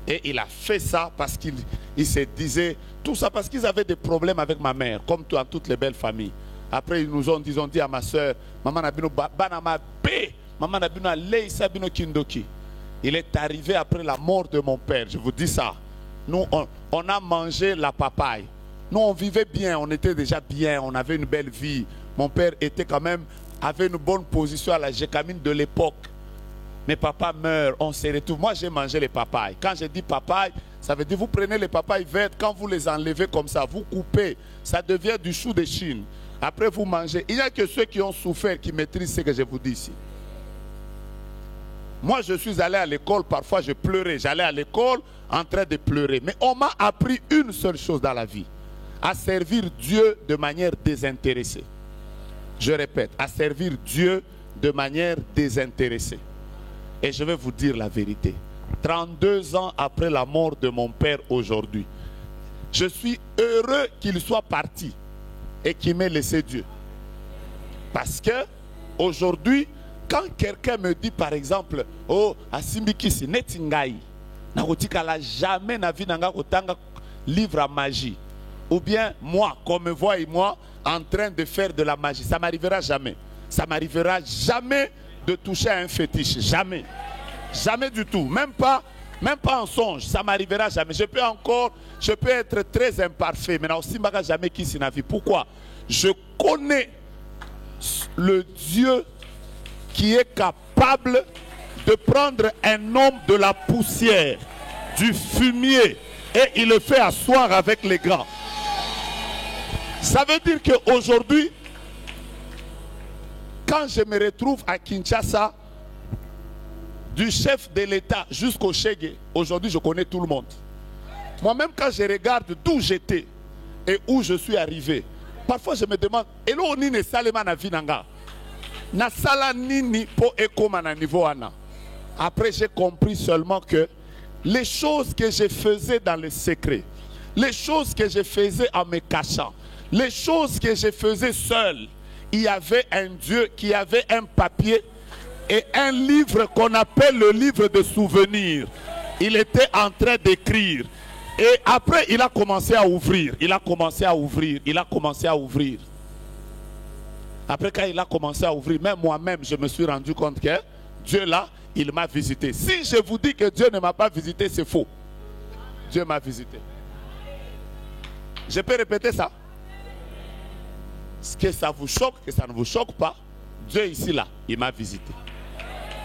Speaker 1: Et il a fait ça parce qu'il se disait, tout ça parce qu'ils avaient des problèmes avec ma mère, comme dans toutes les belles familles. Après, ils ont dit à ma soeur, Maman Nabino Banama B, Maman Nabino Lei Sabino Kindoki. Il est arrivé après la mort de mon père, je vous dis ça. Nous, on a mangé la papaye. Nous, on vivait bien, on était déjà bien, on avait une belle vie. Mon père était quand même, avait une bonne position à la Gécamine de l'époque. Mais papa meurt, on se retrouve. Moi, j'ai mangé les papayes. Quand je dis papaye, ça veut dire vous prenez les papayes vertes, quand vous les enlevez comme ça, vous coupez, ça devient du chou de Chine. Après, vous mangez. Il n'y a que ceux qui ont souffert qui maîtrisent ce que je vous dis ici. Moi, je suis allé à l'école, parfois je pleurais. J'allais à l'école en train de pleurer. Mais on m'a appris une seule chose dans la vie. À servir Dieu de manière désintéressée. Je répète, à servir Dieu de manière désintéressée. Et je vais vous dire la vérité. 32 ans après la mort de mon père aujourd'hui, je suis heureux qu'il soit parti et qu'il m'ait laissé Dieu. Parce que aujourd'hui, quand quelqu'un me dit par exemple, oh, Asimbikisi, Netingai, Nakotikala jamais na vie nanga kotanga livre à magie. Ou bien moi, comme me voit moi, en train de faire de la magie. Ça m'arrivera jamais. Ça m'arrivera jamais de toucher à un fétiche. Jamais. Jamais du tout. Même pas en songe. Ça m'arrivera jamais. Je peux être très imparfait. Mais aussi, je ne jamais qui s'y n'a vu. Pourquoi? Je connais le Dieu qui est capable de prendre un homme de la poussière, du fumier, et il le fait asseoir avec les grands. Ça veut dire qu'aujourd'hui, quand je me retrouve à Kinshasa, du chef de l'État jusqu'au Chege, aujourd'hui je connais tout le monde. Moi-même quand je regarde d'où j'étais et où je suis arrivé, parfois je me demande, elo nini salema na vinanga? Na sala nini po ekoma na niveau ana? Après j'ai compris seulement que les choses que je faisais dans le secret, les choses que je faisais en me cachant, les choses que je faisais seul, il y avait un Dieu qui avait un papier et un livre qu'on appelle le livre de souvenirs. Il était en train d'écrire. Et après, il a commencé à ouvrir. Il a commencé à ouvrir. Il a commencé à ouvrir. Après, quand il a commencé à ouvrir, même moi-même, je me suis rendu compte que Dieu là, il m'a visité. Si je vous dis que Dieu ne m'a pas visité, c'est faux. Dieu m'a visité. Je peux répéter ça? Est-ce que ça vous choque, que ça ne vous choque pas? Dieu ici là, il m'a visité.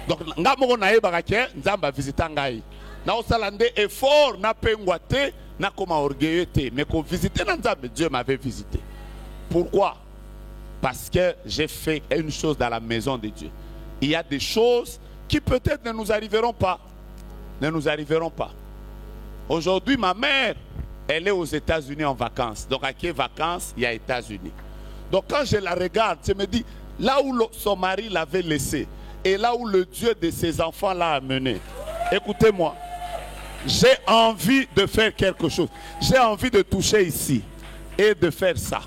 Speaker 1: Donc, ngamoko na yeba ke nzamba visita ngai. Na osalande effort na pengwate na koma orgueilleux te, mais ko visiter na nzambe, Dieu m'avait visité. Pourquoi? Parce que j'ai fait une chose dans la maison de Dieu. Il y a des choses qui peut-être ne nous arriveront pas. Ne nous arriveront pas. Aujourd'hui, ma mère, elle est aux États-Unis en vacances. Donc, à quelles vacances? Il y a États-Unis. Donc, quand je la regarde, je me dis, là où son mari l'avait laissé, et là où le Dieu de ses enfants l'a amené. Écoutez-moi, j'ai envie de faire quelque chose. J'ai envie de toucher ici et de faire ça.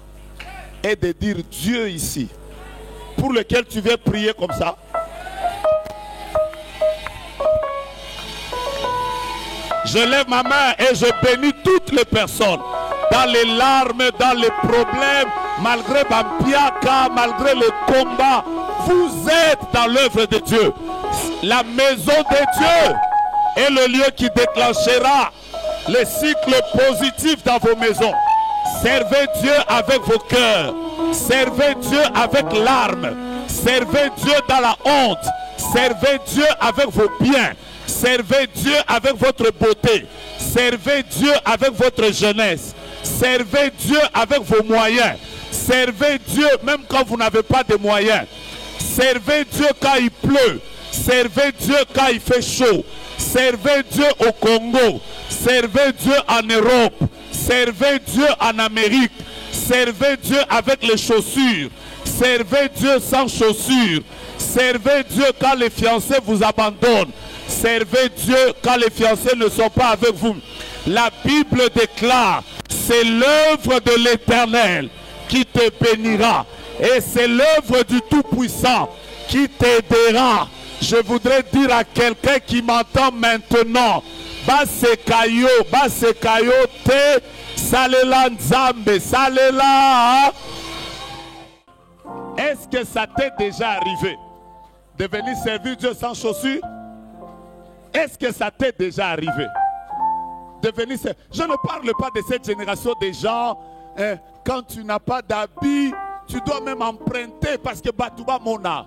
Speaker 1: Et de dire Dieu ici, pour lequel tu viens prier comme ça. Je lève ma main et je bénis toutes les personnes. Dans les larmes, dans les problèmes, malgré Bampiaka, malgré le combat, vous êtes dans l'œuvre de Dieu. La maison de Dieu est le lieu qui déclenchera les cycles positifs dans vos maisons. Servez Dieu avec vos cœurs. Servez Dieu avec larmes. Servez Dieu dans la honte. Servez Dieu avec vos biens. Servez Dieu avec votre beauté. Servez Dieu avec votre jeunesse. Servez Dieu avec vos moyens. Servez Dieu même quand vous n'avez pas de moyens. Servez Dieu quand il pleut. Servez Dieu quand il fait chaud. Servez Dieu au Congo. Servez Dieu en Europe. Servez Dieu en Amérique. Servez Dieu avec les chaussures. Servez Dieu sans chaussures. Servez Dieu quand les fiancés vous abandonnent. Servez Dieu quand les fiancés ne sont pas avec vous. La Bible déclare, c'est l'œuvre de l'Éternel qui te bénira. Et c'est l'œuvre du Tout-Puissant qui t'aidera. Je voudrais dire à quelqu'un qui m'entend maintenant, Basekayo te, salela nzambe, salela. Est-ce que ça t'est déjà arrivé de venir servir Dieu sans chaussures? Est-ce que ça t'est déjà arrivé de venir servir? Je ne parle pas de cette génération des gens, quand tu n'as pas d'habit, tu dois même emprunter parce que Batouba Mona.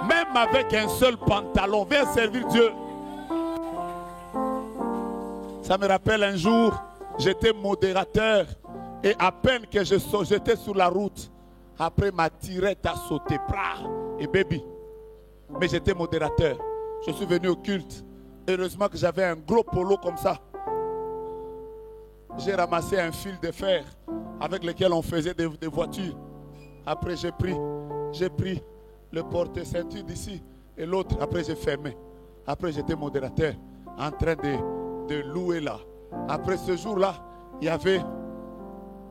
Speaker 1: Même avec un seul pantalon, viens servir Dieu. Ça me rappelle un jour, j'étais modérateur et à peine que j'étais sur la route, après ma tirette a sauté, et baby. Mais j'étais modérateur. Je suis venu au culte. Heureusement que j'avais un gros polo comme ça. J'ai ramassé un fil de fer avec lequel on faisait des voitures. Après j'ai pris le porte-ceinture d'ici et l'autre. Après, j'ai fermé. Après, j'étais modérateur en train de louer là. Après ce jour-là, il y avait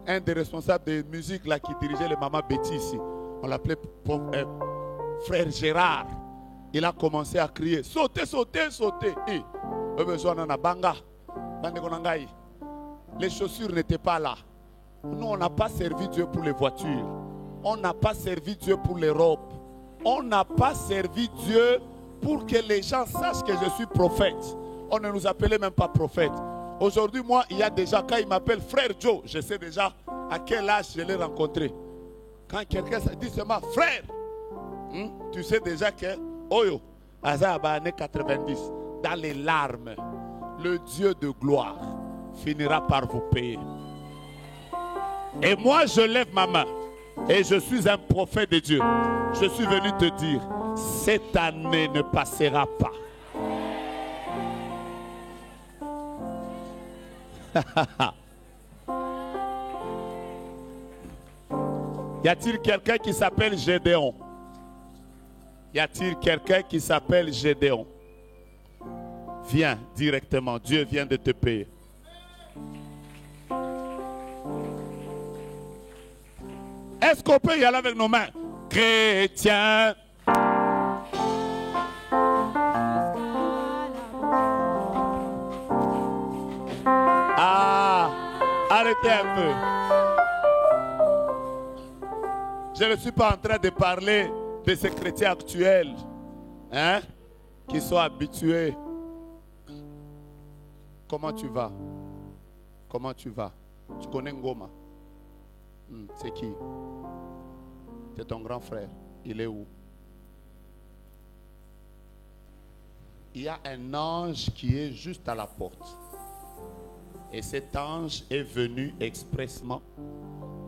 Speaker 1: un des responsables de musique là qui dirigeait les Maman Betty ici. On l'appelait frère Gérard. Il a commencé à crier, sautez, sautez, sautez. Les chaussures n'étaient pas là. Nous, on n'a pas servi Dieu pour les voitures. On n'a pas servi Dieu pour les robes. On n'a pas servi Dieu pour que les gens sachent que je suis prophète. On ne nous appelait même pas prophète. Aujourd'hui, moi, il y a déjà, quand il m'appelle frère Joe, je sais déjà à quel âge je l'ai rencontré. Quand quelqu'un dit seulement frère, tu sais déjà que, Oyo, Azaba année 90, dans les larmes, le Dieu de gloire finira par vous payer. Et moi, je lève ma main et je suis un prophète de Dieu. Je suis venu te dire, cette année ne passera pas. Y a-t-il quelqu'un qui s'appelle Gédéon? Y a-t-il quelqu'un qui s'appelle Gédéon? Viens directement, Dieu vient de te payer. Est-ce qu'on peut y aller avec nos mains? Chrétien. Ah, arrêtez un peu. Je ne suis pas en train de parler de ces chrétiens actuels, hein, qui sont habitués. Comment tu vas? Comment tu vas? Tu connais Ngoma? C'est qui? C'est ton grand frère. Il est où? Il y a un ange qui est juste à la porte. Et cet ange est venu expressement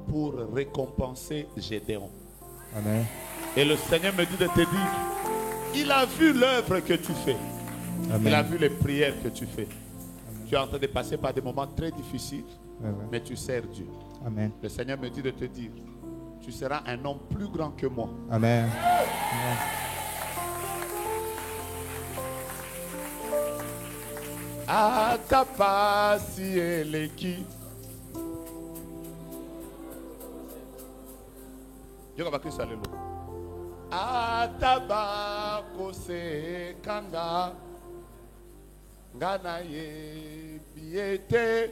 Speaker 1: pour récompenser Gédéon.
Speaker 3: Amen.
Speaker 1: Et le Seigneur me dit de te dire, il a vu l'œuvre que tu fais.
Speaker 3: Amen.
Speaker 1: Il a vu les prières que tu fais. Amen. Tu es en train de passer par des moments très difficiles,
Speaker 3: Amen.
Speaker 1: mais tu sers Dieu.
Speaker 3: Amen.
Speaker 1: Le Seigneur me dit de te dire, tu seras un homme plus grand que moi.
Speaker 3: Amen.
Speaker 1: Atapasi eleki. Dieu va Christ alléluia. Atabako se kanga ngana ye biete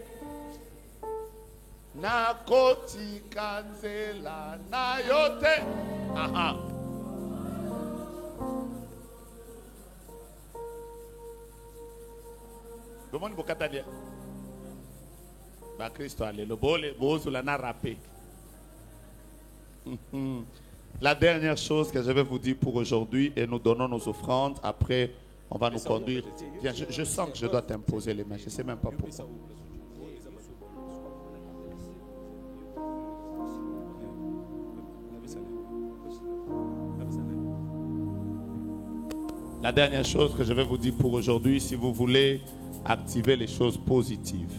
Speaker 1: na koti kanzela na yote. Aha. Demande beaucoup à dire. Bah Christ alléluia. Bole bozula na rapé. La dernière chose que je vais vous dire pour aujourd'hui, et nous donnons nos offrandes. Après, on va nous conduire. Viens, je sens que je dois t'imposer les mains. Je ne sais même pas pourquoi. La dernière chose que je vais vous dire pour aujourd'hui, si vous voulez activer les choses positives.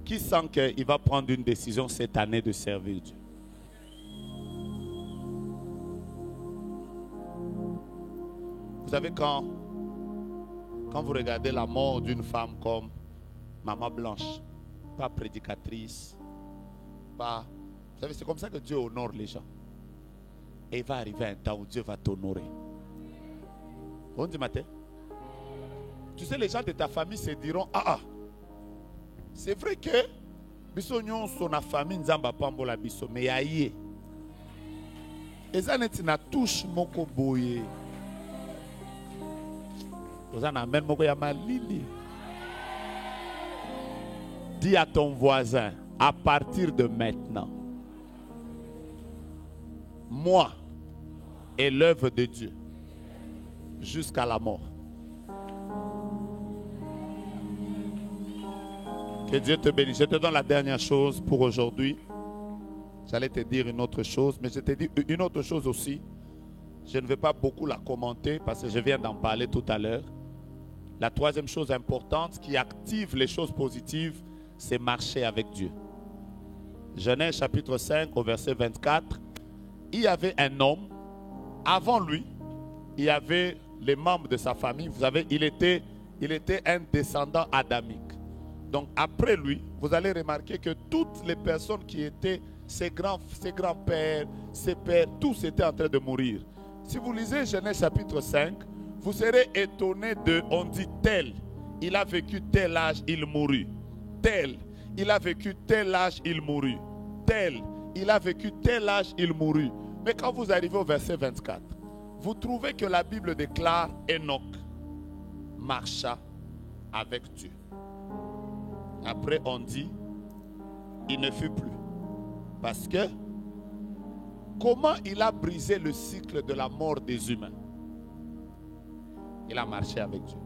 Speaker 1: Qui sent qu'il va prendre une décision cette année de servir Dieu? Vous savez, quand vous regardez la mort d'une femme comme Maman Blanche, pas prédicatrice, pas... Vous savez, c'est comme ça que Dieu honore les gens. Et il va arriver un temps où Dieu va t'honorer. On dit matin. Tu sais, les gens de ta famille se diront, ah, c'est vrai que bisognon son famille nzamba pambola biso mais yaye. Ezaneti na touche moko boye. Ozana men moko ya malili. Dis à ton voisin, à partir de maintenant, moi et l'œuvre de Dieu jusqu'à la mort. Que Dieu te bénisse. Je te donne la dernière chose pour aujourd'hui. J'allais te dire une autre chose, mais je te dis une autre chose aussi. Je ne vais pas beaucoup la commenter parce que je viens d'en parler tout à l'heure. La troisième chose importante qui active les choses positives, c'est marcher avec Dieu. Genèse chapitre 5 au verset 24. Il y avait un homme, avant lui, il y avait les membres de sa famille. Vous savez, il était un descendant adamique. Donc après lui, vous allez remarquer que toutes les personnes qui étaient ses grands-pères, ses pères, tous étaient en train de mourir. Si vous lisez Genèse chapitre 5, vous serez étonné on dit tel, il a vécu tel âge, il mourut. Tel, il a vécu tel âge, il mourut. Tel, il a vécu tel âge, il mourut. Mais quand vous arrivez au verset 24, vous trouvez que la Bible déclare Enoch marcha avec Dieu. Après on dit, il ne fut plus. Parce que, comment il a brisé le cycle de la mort des humains? Il a marché avec Dieu.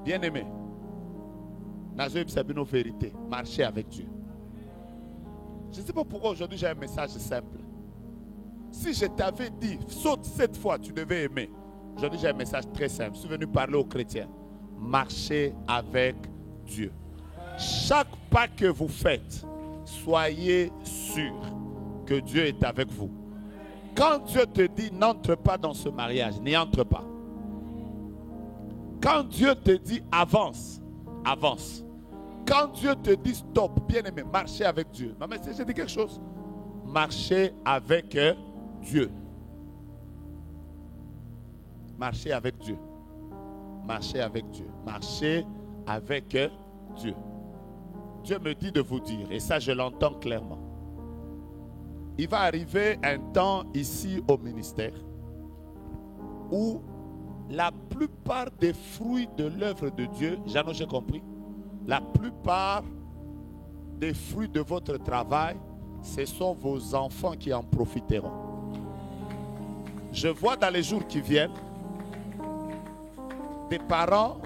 Speaker 1: Bien-aimé, Nazoïb Sabino vérité, marcher avec Dieu. Je ne sais pas pourquoi aujourd'hui j'ai un message simple. Si je t'avais dit, saute cette fois, tu devais aimer. Aujourd'hui j'ai un message très simple. Je suis venu parler aux chrétiens. Marchez avec Dieu. Chaque pas que vous faites, soyez sûr que Dieu est avec vous. Quand Dieu te dit n'entre pas dans ce mariage, n'y entre pas. Quand Dieu te dit avance, avance. Quand Dieu te dit stop, bien-aimé, marchez avec Dieu. Maman, si je dis quelque chose, marchez avec Dieu. Marchez avec Dieu. Marchez avec Dieu. Marchez avec Dieu. Dieu me dit de vous dire, et ça je l'entends clairement. Il va arriver un temps ici au ministère où la plupart des fruits de l'œuvre de Dieu, j'ai compris, la plupart des fruits de votre travail, ce sont vos enfants qui en profiteront. Je vois dans les jours qui viennent des parents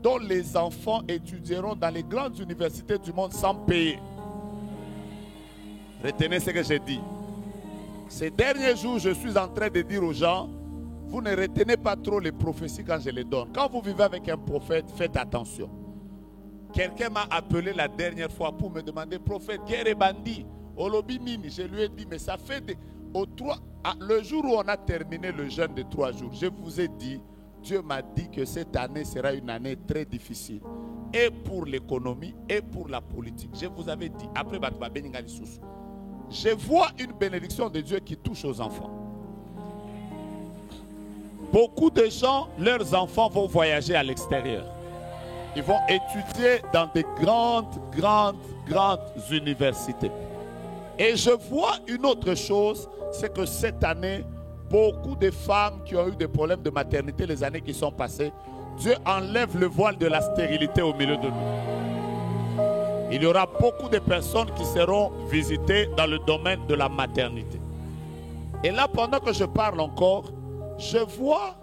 Speaker 1: dont les enfants étudieront dans les grandes universités du monde sans payer. Retenez ce que j'ai dit. Ces derniers jours, je suis en train de dire aux gens, vous ne retenez pas trop les prophéties quand je les donne. Quand vous vivez avec un prophète, faites attention. Quelqu'un m'a appelé la dernière fois pour me demander, prophète, guerre et bandit, Olobi Nini. Je lui ai dit, mais ça fait le jour où on a terminé le jeûne de 3 jours, je vous ai dit, Dieu m'a dit que cette année sera une année très difficile. Et pour l'économie et pour la politique. Je vous avais dit, après Batouba Beningali Soussou, je vois une bénédiction de Dieu qui touche aux enfants. Beaucoup de gens, leurs enfants vont voyager à l'extérieur. Ils vont étudier dans des grandes universités. Et je vois une autre chose, c'est que cette année, beaucoup de femmes qui ont eu des problèmes de maternité les années qui sont passées, Dieu enlève le voile de la stérilité au milieu de nous. Il y aura beaucoup de personnes qui seront visitées dans le domaine de la maternité. Et là, pendant que je parle encore, je vois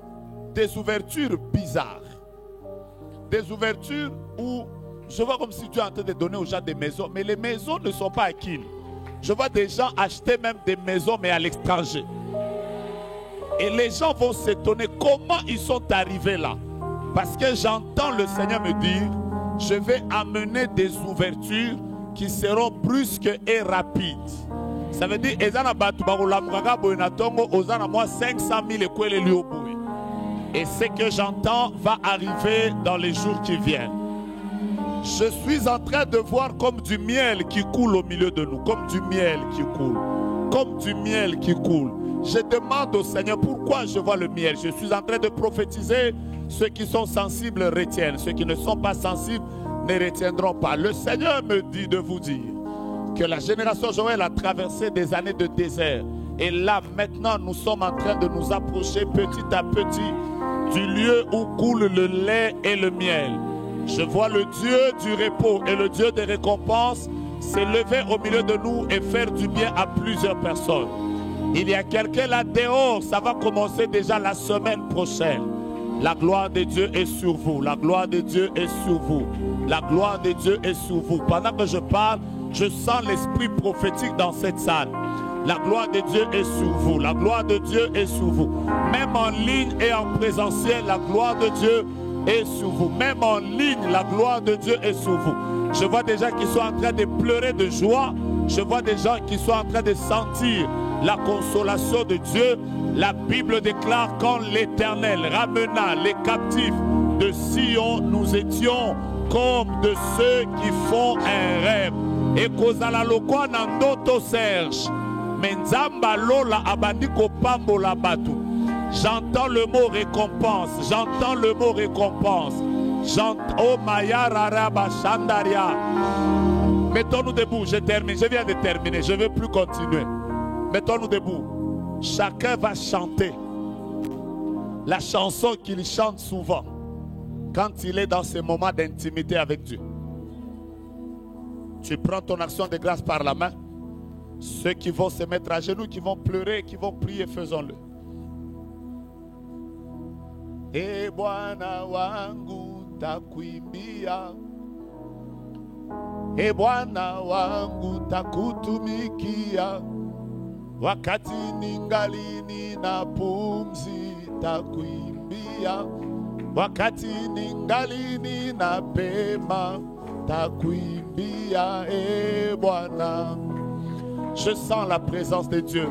Speaker 1: des ouvertures bizarres. Des ouvertures où je vois comme si Dieu est en train de donner aux gens des maisons. Mais les maisons ne sont pas acquises. Je vois des gens acheter même des maisons mais à l'étranger. Et les gens vont s'étonner comment ils sont arrivés là. Parce que j'entends le Seigneur me dire, je vais amener des ouvertures qui seront brusques et rapides. Ça veut dire, et ce que j'entends va arriver dans les jours qui viennent. Je suis en train de voir comme du miel qui coule au milieu de nous. Comme du miel qui coule. Comme du miel qui coule. Je demande au Seigneur pourquoi je vois le miel. Je suis en train de prophétiser. Ceux qui sont sensibles retiennent. Ceux qui ne sont pas sensibles ne retiendront pas. Le Seigneur me dit de vous dire que la génération Joël a traversé des années de désert. Et là, maintenant, nous sommes en train de nous approcher petit à petit du lieu où coule le lait et le miel. Je vois le Dieu du repos et le Dieu des récompenses s'élever au milieu de nous et faire du bien à plusieurs personnes. Il y a quelqu'un là dehors, ça va commencer déjà la semaine prochaine. La gloire de Dieu est sur vous. La gloire de Dieu est sur vous. La gloire de Dieu est sur vous. Pendant que je parle, je sens l'esprit prophétique dans cette salle. La gloire de Dieu est sur vous. La gloire de Dieu est sur vous. Même en ligne et en présentiel, la gloire de Dieu est sur vous. Même en ligne, la gloire de Dieu est sur vous. Je vois des gens qui sont en train de pleurer de joie. Je vois des gens qui sont en train de sentir la consolation de Dieu. La Bible déclare quand l'Éternel ramena les captifs de Sion, nous étions comme de ceux qui font un rêve. Et kozala lokwa nandoto Serge. Menzamba lola abandiko pambola batu. J'entends le mot récompense. J'entends le mot récompense. J'entends oh maya raraba shandaria. Mettons-nous debout. Je termine. Je viens de terminer. Je ne veux plus continuer. Mettons-nous debout. Chacun va chanter la chanson qu'il chante souvent quand il est dans ces moments d'intimité avec Dieu. Tu prends ton action de grâce par la main. Ceux qui vont se mettre à genoux, qui vont pleurer, qui vont prier, faisons-le. E Bwana wangu takuimbia, e Bwana wangu takutumikia, wakati ningali nina pumzi takuimbia, wakati ningali nina pema takuimbia, e Bwana. Je sens la présence de Dieu.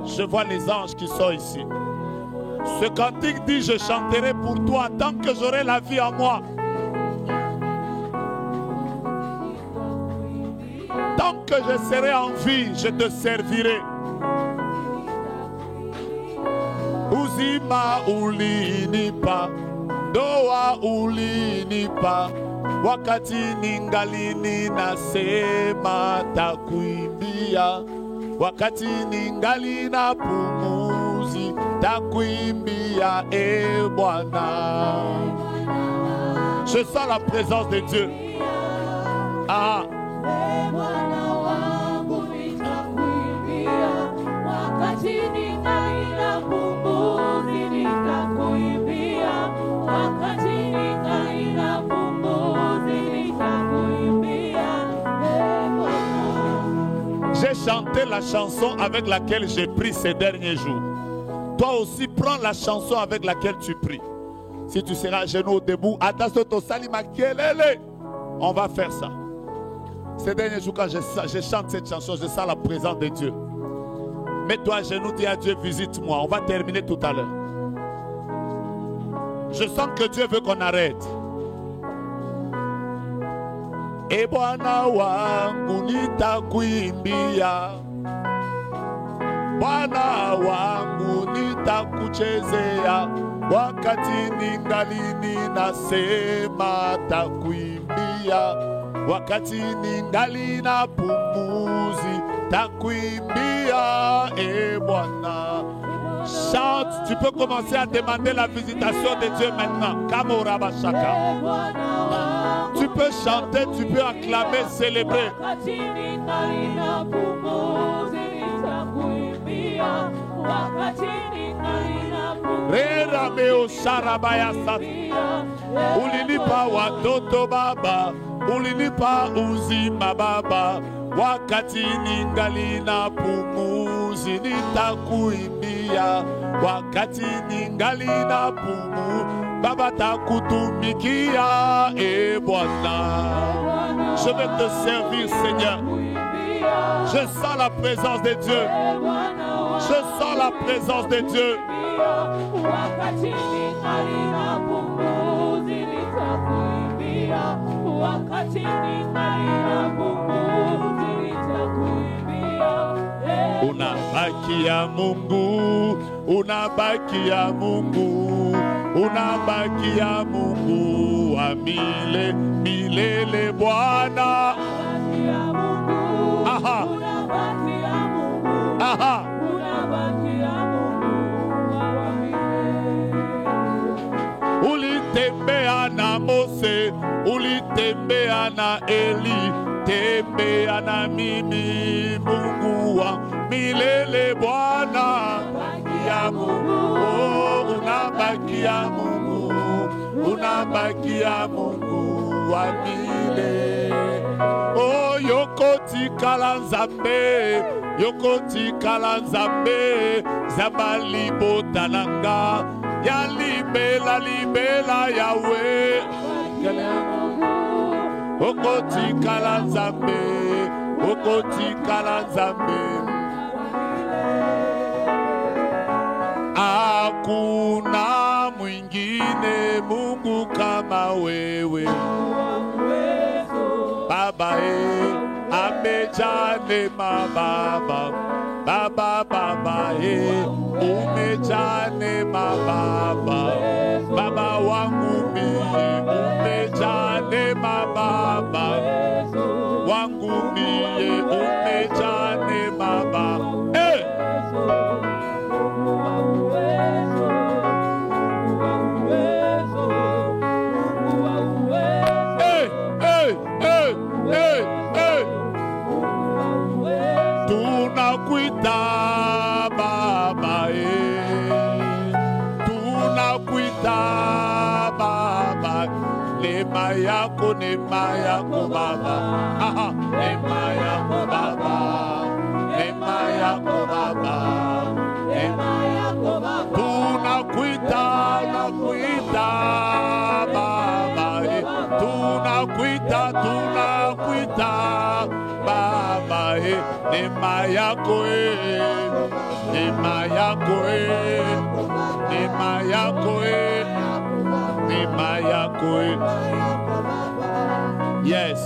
Speaker 1: Je vois les anges qui sont ici. Ce cantique dit, je chanterai pour toi tant que j'aurai la vie en moi. Tant que je serai en vie, je te servirai. Uzima ulinipa, doa ulinipa, wakati ningali nasema takuimbia, wakati ningali na pumuzi takuimbia, e Bwana. Je sens la présence de Dieu. Ah. J'ai chanté la chanson avec laquelle j'ai pris ces derniers jours. Toi aussi, prends la chanson avec laquelle tu pries. Si tu seras à genoux debout, on va faire ça. Ces derniers jours, quand je chante cette chanson, je sens la présence de Dieu. Mets-toi à genoux, dis à Dieu, visite-moi. On va terminer tout à l'heure. Je sens que Dieu veut qu'on arrête. E Bwana wangu nitakuimbia, Bwana wangu nitakuchezea, wakati ningali ninasema takuimbia, wakati ningali na pumuzi takuimbia, e Bwana. Chante, tu peux commencer à demander la visitation de Dieu maintenant. Kamora Shaka. Tu peux chanter, tu peux acclamer, célébrer. Rerameo Sarabaya Sati. Ulinipa watoto baba, ulinipa uzima baba, wakati ningali na pumuzi nitakuimbia, wakati ningali na pumuzi baba takutumikia, e Bwana. Je vais te servir, Seigneur. Je sens la présence de Dieu. Je sens la présence de Dieu. Unabakia Mungu, unabakia Mungu, unabakia Mungu wa milele Bwana. Aha. Aha. Ulitembea na Mose, ulitembea na Eli, tembea na mimi Mungu wa milele Bwana. Unabakia Mungu, oh, unabakia Mungu, unabakia Mungu wa milele. Oh, yokoti kalanzambe, yokoti kalanzambe, zabali botananga, Ya libela, libela Yahweh. Okoti kalanzambe, okoti kalanzambe. Hakuna mwingine Mungu kama wewe. Baba amejaa neema Baba. Baba Baba umejaa neema Baba. Baba wangu mie umejaa neema Baba. Wangu mie umejaa neema Baba. Tunakuita Baba, tunakuita Baba. Neema yako Baba, neema yako Baba, neema yako Baba, neema yako Baba. Tunakuita Baba, tunakuita Baba, neema yako neema yako neema yako neema yako. Yes.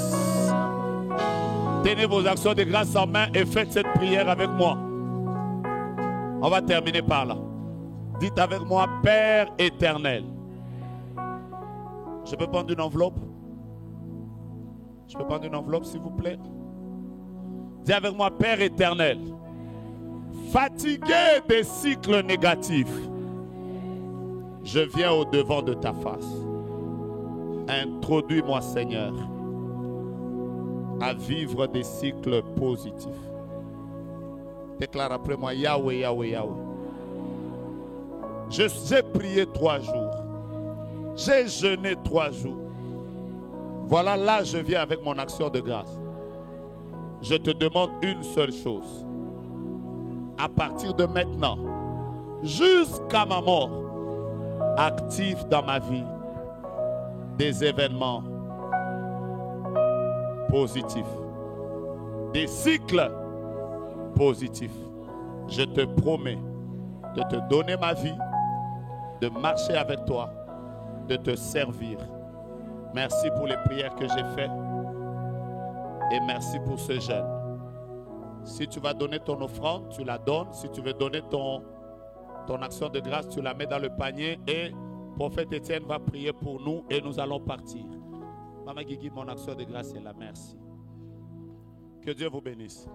Speaker 1: Tenez vos actions de grâce en main et faites cette prière avec moi. On va terminer par là. Dites avec moi, Père éternel. Je peux prendre une enveloppe? Je peux prendre une enveloppe, s'il vous plaît? Dis avec moi, Père éternel, fatigué des cycles négatifs, je viens au devant de ta face. Introduis-moi, Seigneur, à vivre des cycles positifs. Déclare après moi, Yahweh, Yahweh, Yahweh. J'ai prié 3 jours. J'ai jeûné 3 jours. Voilà, là je viens avec mon action de grâce. Je te demande une seule chose. À partir de maintenant, jusqu'à ma mort, active dans ma vie des événements positifs, des cycles positifs. Je te promets de te donner ma vie, de marcher avec toi, de te servir. Merci pour les prières que j'ai faites. Et merci pour ce jeûne. Si tu vas donner ton offrande, tu la donnes. Si tu veux donner ton action de grâce, tu la mets dans le panier. Et prophète Étienne va prier pour nous et nous allons partir. Maman Guigui, mon action de grâce est là. Merci. Que Dieu vous bénisse.